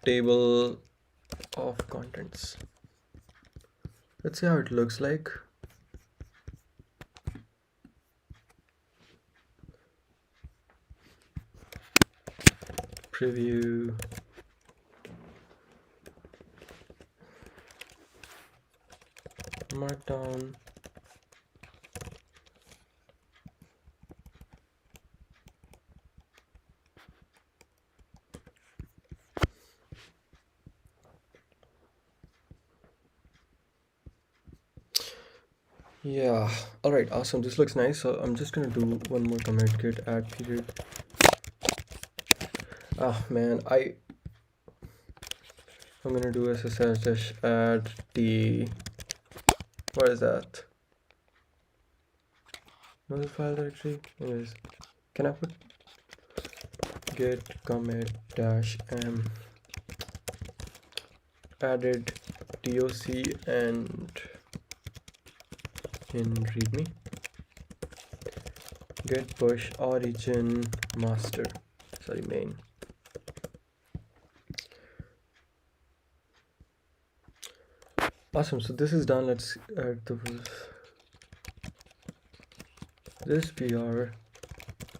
Table of contents. Let's see how it looks like. Preview. Markdown. Yeah, all right, awesome. This looks nice. So I'm just gonna do one more commit, git add period. Oh man, I'm gonna do ssh add t. What is that? No file directory. Anyways, can I put git commit dash m added doc and in readme git push origin master, sorry, main. Awesome, so this is done. Let's add this PR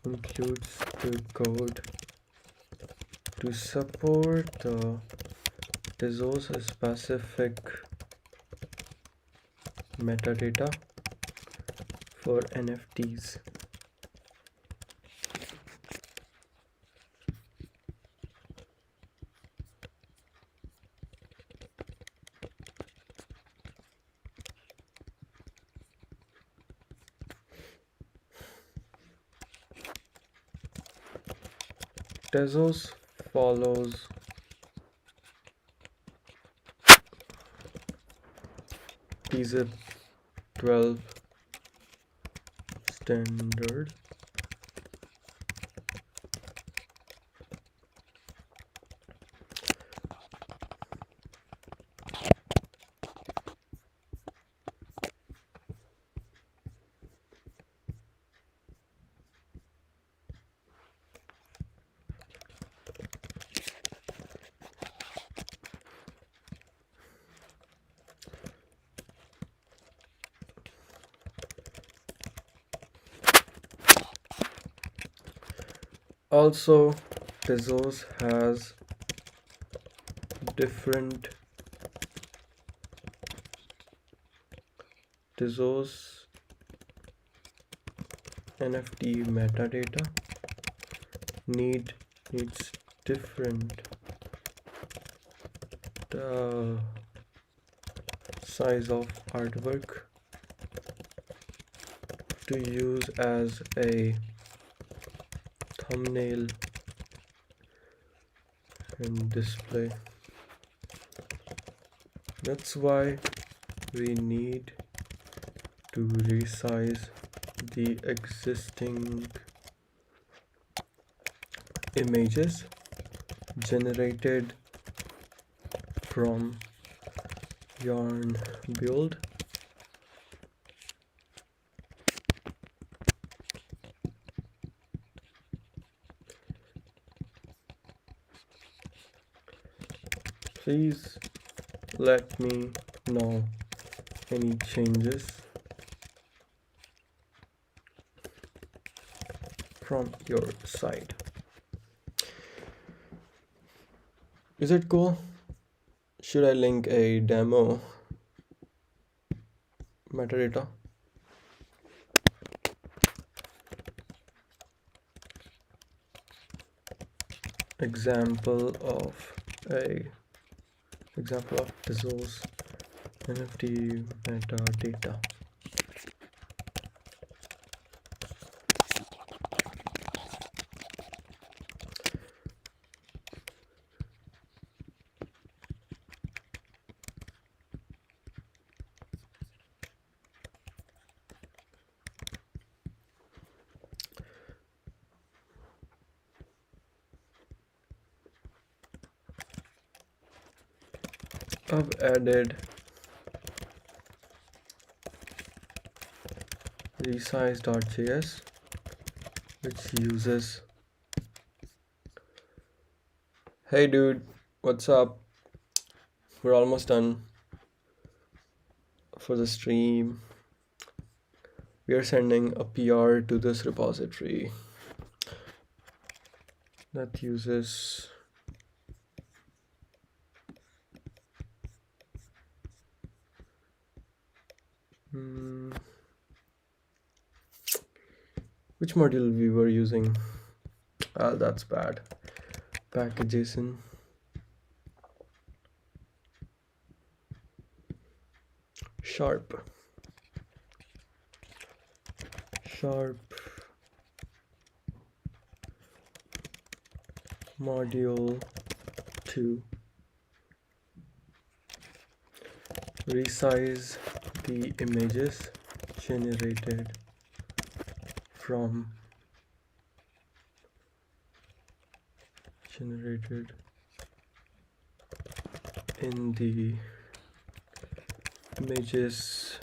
includes the code to support the Tezos specific metadata for NFTs. Tezos follows tzip 12 standard. Also, Tezos has different Tezos NFT metadata needs different size of artwork to use as a thumbnail and display. That's why we need to resize the existing images generated from yarn build. Please let me know any changes from your side. Is it cool? Should I link a demo metadata? Example of Tezos NFT metadata. I've added resize.js, which uses, hey dude, what's up? We're almost done for the stream. We are sending a PR to this repository that uses which module we were using? That's bad. Package.json. Sharp module 2. Resize the images generated in the images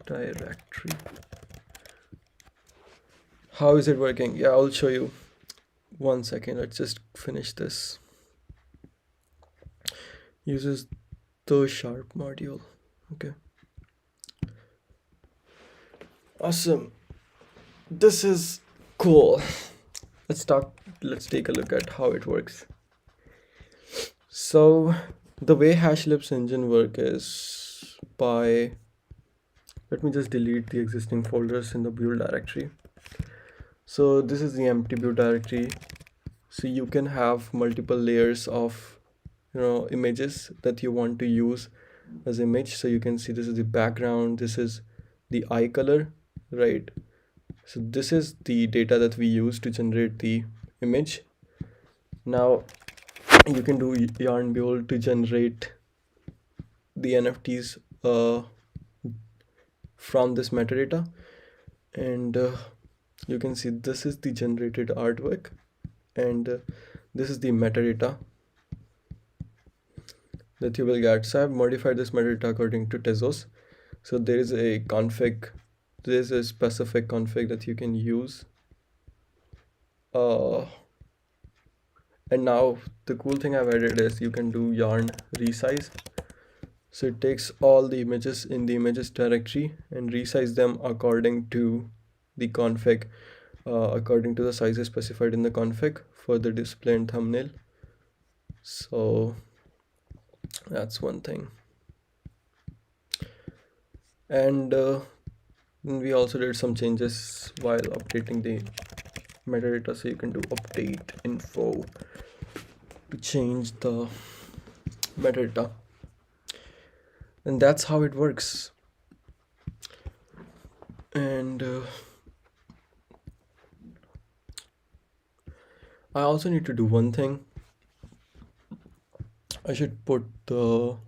directory. How is it working? Yeah, I'll show you. 1 second, let's just finish this. Uses the sharp module. Okay, awesome. This is cool. Let's take a look at how it works. So the way Hashlips engine work is by, let me just delete the existing folders in the build directory. So this is the empty build directory. So you can have multiple layers of images that you want to use as image. So you can see this is the background, this is the eye color, right? So this is the data that we use to generate the image. Now you can do yarn build to generate the NFTs from this metadata, and you can see this is the generated artwork, and this is the metadata that you will get. So I've modified this metadata according to Tezos. So there is a config, there's a specific config that you can use. And now the cool thing I've added is you can do yarn resize. So it takes all the images in the images directory and resize them according to the config, according to the sizes specified in the config for the display and thumbnail. So that's one thing. And we also did some changes while updating the metadata. So you can do update info to change the metadata, and that's how it works. And I also need to do one thing. I should put the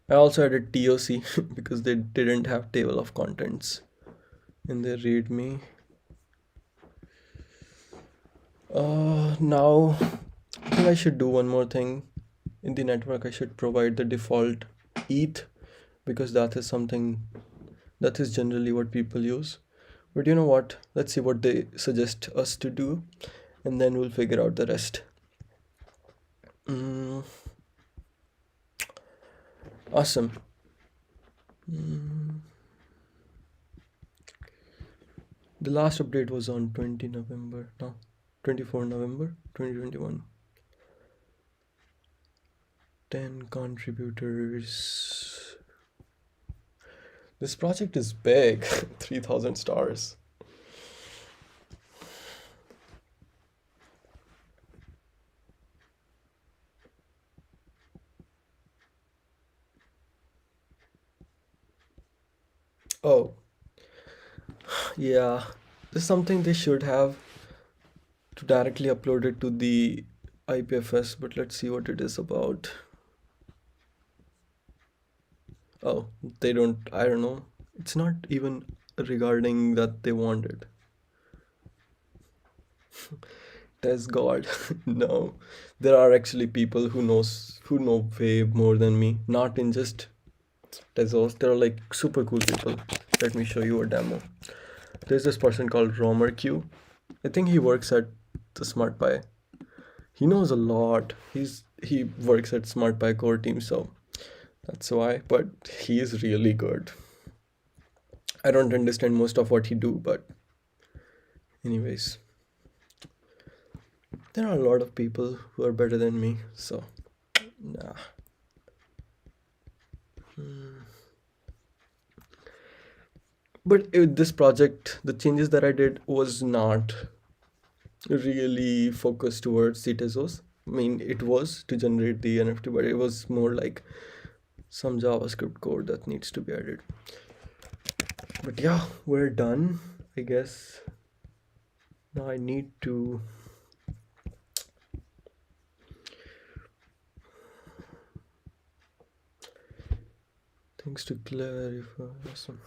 I also added TOC because they didn't have table of contents in their readme. Now I think I should do one more thing. In the network, I should provide the default ETH because that is something that is generally what people use. But you know what? Let's see what they suggest us to do, and then we'll figure out the rest. Awesome. The last update was on 24 November 2021. 10 contributors. This project is big. 3,000 stars. Oh, yeah. This is something they should have to directly upload it to the IPFS, but let's see what it is about. Oh, they don't, I don't know. It's not even regarding that they want it. Test God. No. There are actually people who know way more than me. Not in just Tezos. There are like super cool people. Let me show you a demo. There's this person called RomerQ. I think he works at the SmartPy. He knows a lot. He works at SmartPy core team, so that's why. But he is really good. I don't understand most of what he do, but anyways, there are a lot of people who are better than me. So, nah. But this project, the changes that I did was not really focused towards the Tezos. I mean, it was to generate the NFT, but it was more like some JavaScript code that needs to be added. But yeah, we're done, I guess. Now I need to things to clarify. Awesome.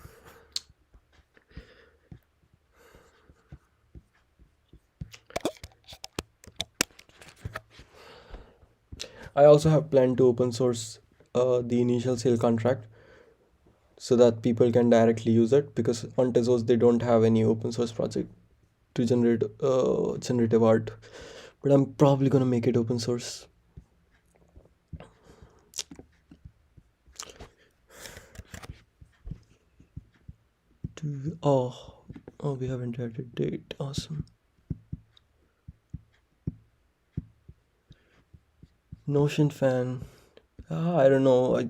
I also have planned to open source the initial sale contract so that people can directly use it, because on Tezos they don't have any open source project to generate generative art, but I'm probably gonna make it open source. Oh, we haven't added date. Awesome. Notion fan. I don't know.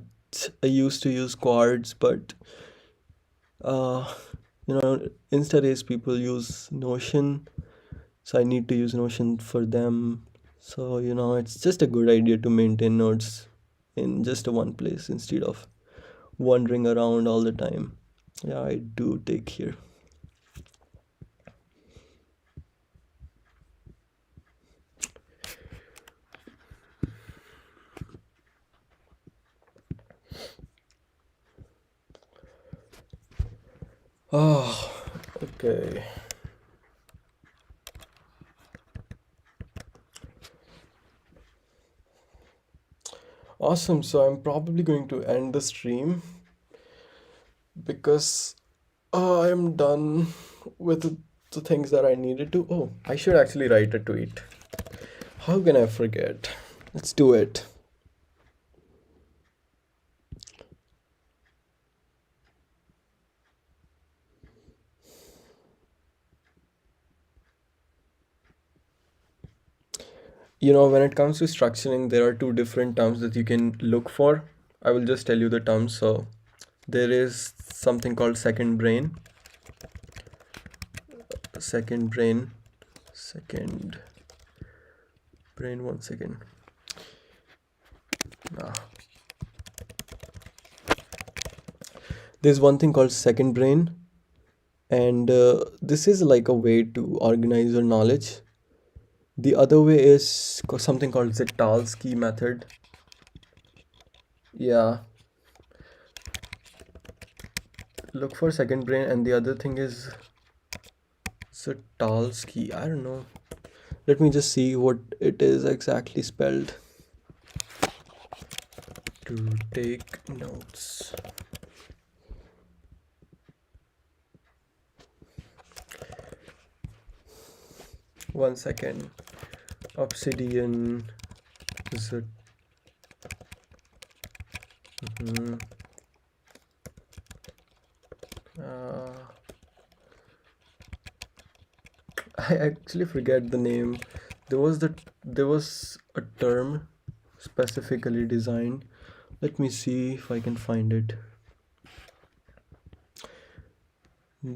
I used to use quads, but Insta days people use Notion, so I need to use Notion for them. So it's just a good idea to maintain nodes in just one place instead of wandering around all the time. Yeah, I do take here. Okay. Awesome. So I'm probably going to end the stream because I am done with the things that I needed to. Oh, I should actually write a tweet. How can I forget? Let's do it. When it comes to structuring, there are two different terms that you can look for. I will just tell you the terms. So there is something called second brain, second brain, second brain. 1 second. Ah. There's one thing called second brain, and this is like a way to organize your knowledge. The other way is something called Zitalski method. Yeah, look for second brain, and the other thing is Zitalski. I don't know. Let me just see what it is exactly spelled to take notes. One second. Obsidian. Zit. Mhm. Uh, I actually forget the name. There was a term specifically designed. Let me see if I can find it.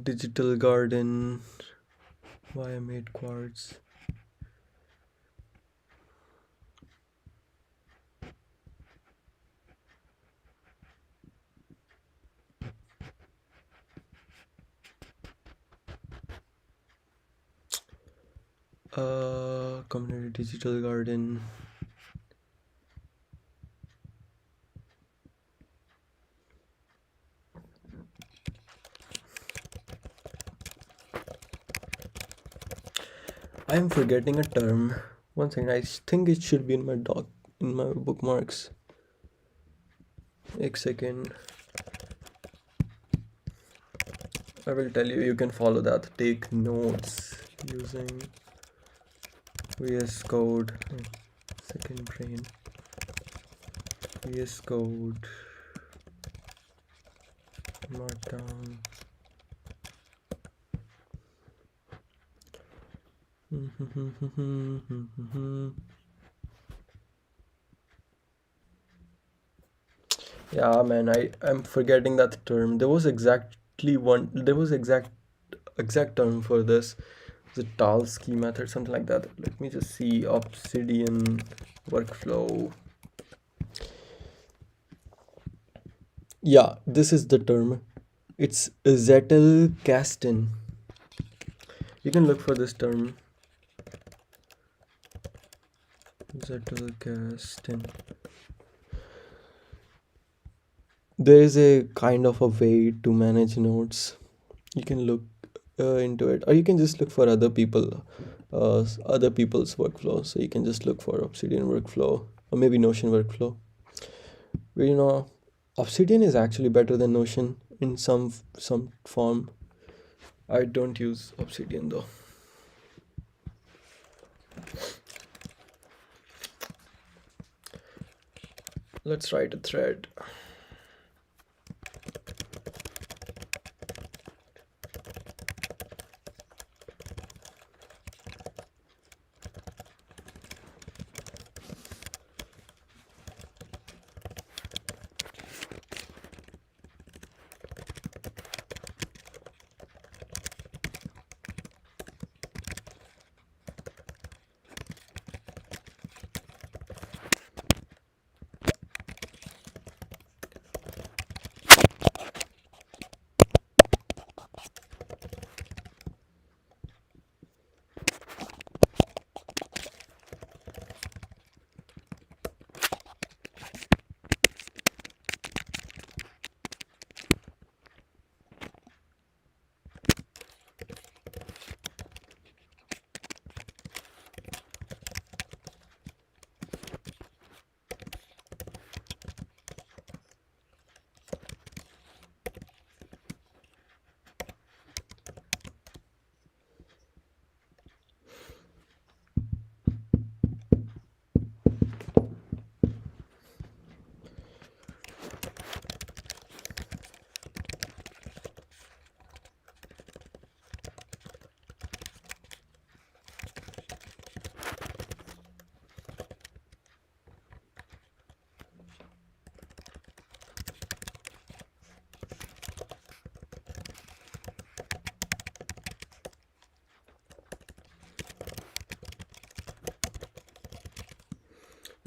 Digital garden. Why I made quartz. Community digital garden. I'm forgetting a term. One second, I think it should be in my bookmarks. A second. I will tell you. You can follow that. Take notes using VS Code. Second brain. VS Code. Markdown. Yeah, man, I'm forgetting that term. There was exact term for this. The Talski method, something like that. Let me just see. Obsidian workflow. Yeah, this is the term. It's Zettelkasten. You can look for this term. Zettelkasten. There is a kind of a way to manage nodes. You can look into it, or you can just look for other people's workflow. So you can just look for Obsidian workflow, or maybe Notion workflow. Where Obsidian is actually better than Notion in some form. I don't use Obsidian though. Let's write a thread.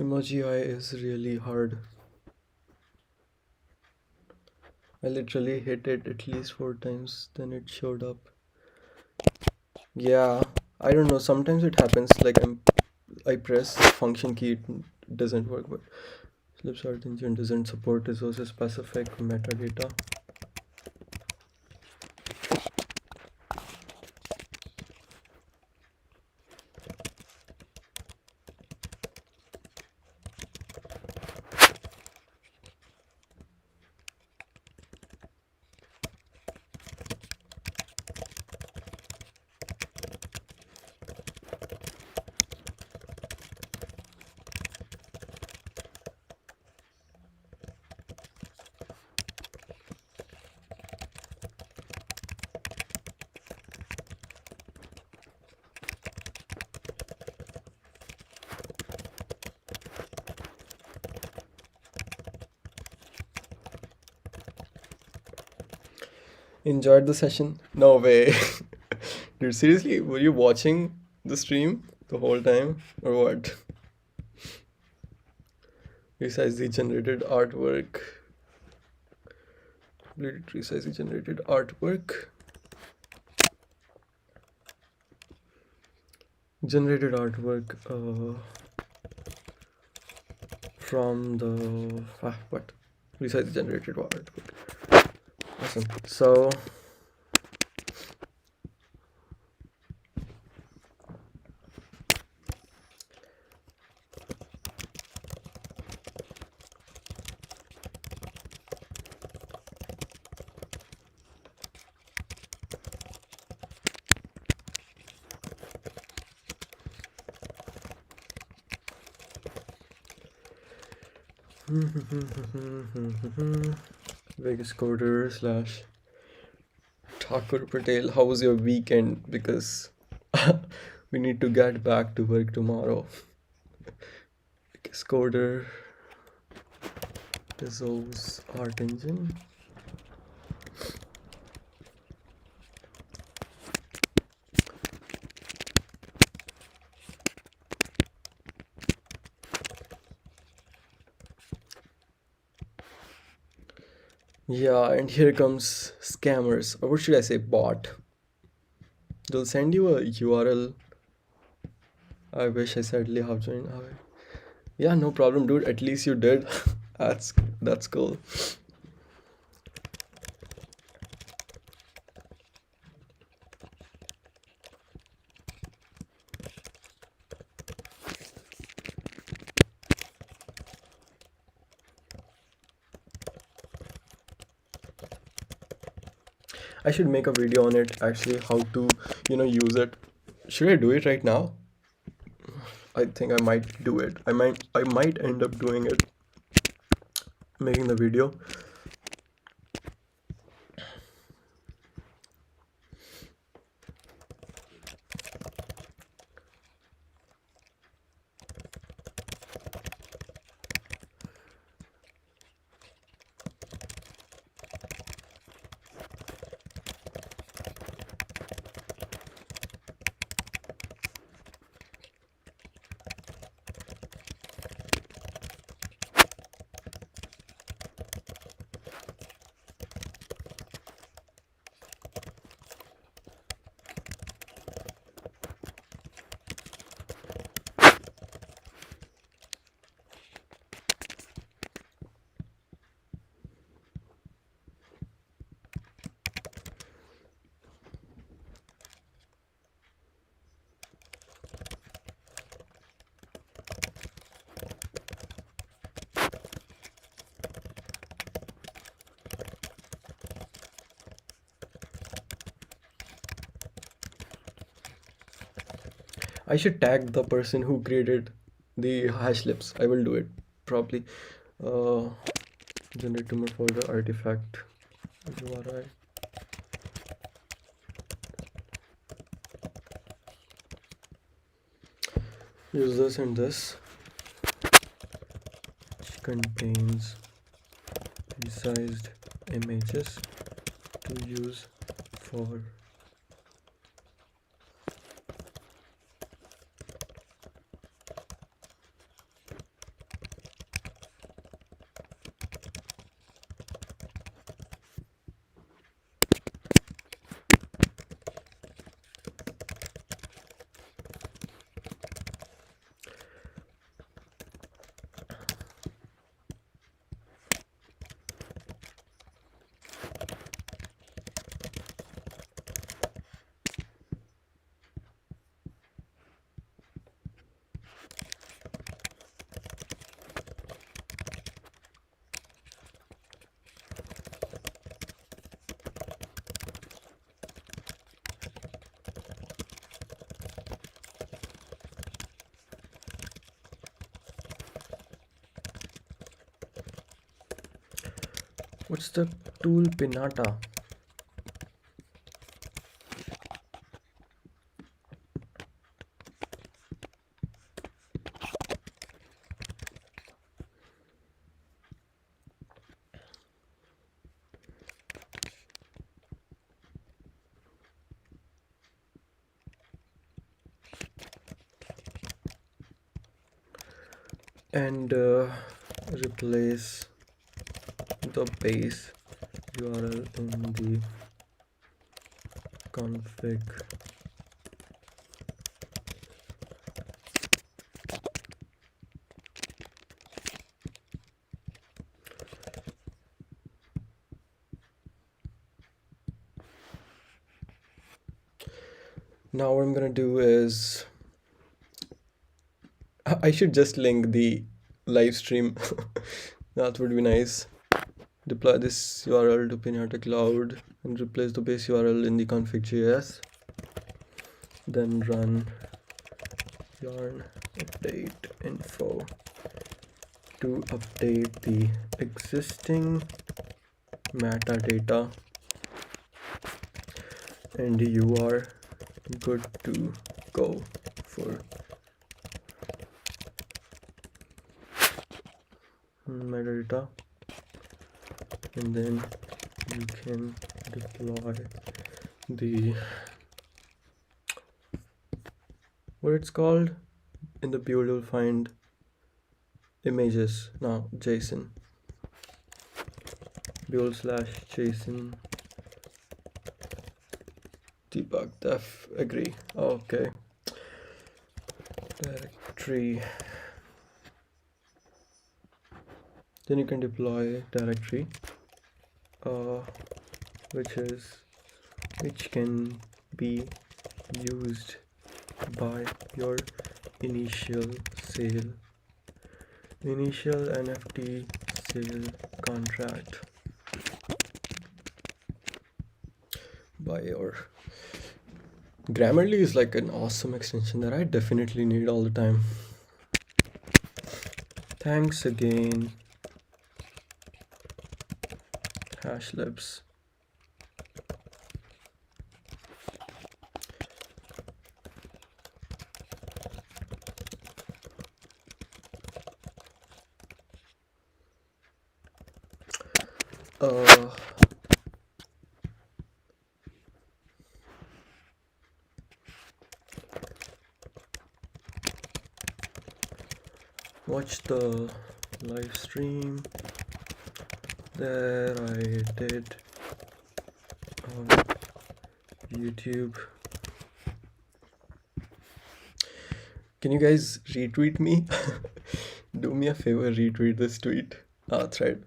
Emoji eye is really hard. I literally hit it at least 4 times, then it showed up. Yeah, I don't know, sometimes it happens like I press function key, it doesn't work, but Hashlips art engine doesn't support Tezos specific metadata. Enjoyed the session? No way. Dude, seriously, were you watching the stream the whole time or what? Resize the generated artwork. Resize the generated artwork. Generated artwork from the what? Resize the generated artwork. Awesome. So Vegas Coder slash Thakur Patel, how was your weekend? Because we need to get back to work tomorrow. Vegas Coder, Tezos art engine. Yeah, and here comes scammers, or what should I say, bot. They'll send you a URL. I wish I said have joined. Yeah, no problem, dude. At least you did. That's cool. I should make a video on it actually, how to use it. Should I do it right now? I think I might do it. I might end up doing it, making the video. I should tag the person who created the Hashlips. I will do it probably. Uh, generate tumor folder artifact URI. Use this and this. Which contains resized images to use for What's the tool Pinata? And replace the base URL in the config. Now what I'm gonna do is I should just link the live stream. That would be nice. Deploy this URL to Pinata Cloud and replace the base URL in the config.js. Then run yarn update info to update the existing metadata, and you are good to go for metadata. And then you can deploy the what it's called. In the build you'll find images. Now JSON build/JSON debug def agree. Okay, directory. Then you can deploy directory which can be used by your initial NFT sale contract by your Grammarly is like an awesome extension that I definitely need all the time. Thanks again, Hashlips. Watch the live stream that I did on YouTube. Can you guys retweet me? Do me a favor, retweet this tweet. Thread.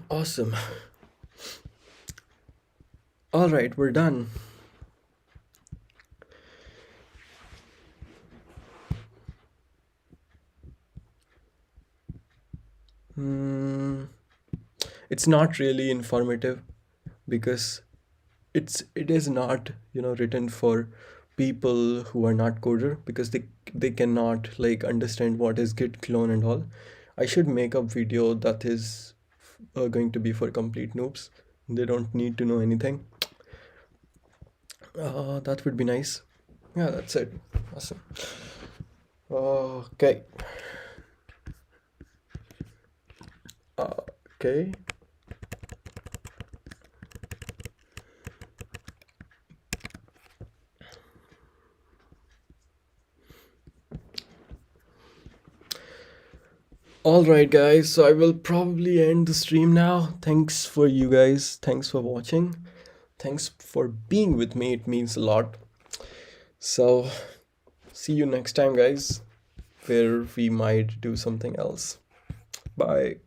Awesome. All right, we're done. It's not really informative because it is not written for people who are not coder, because they cannot like understand what is git clone and all. I should make a video that is going to be for complete noobs. They don't need to know anything. That would be nice. Yeah, that's it. Awesome. Okay. Okay. All right, guys, so I will probably end the stream now. Thanks for you guys. Thanks for watching. Thanks for being with me. It means a lot. So see you next time, guys, where we might do something else. Bye.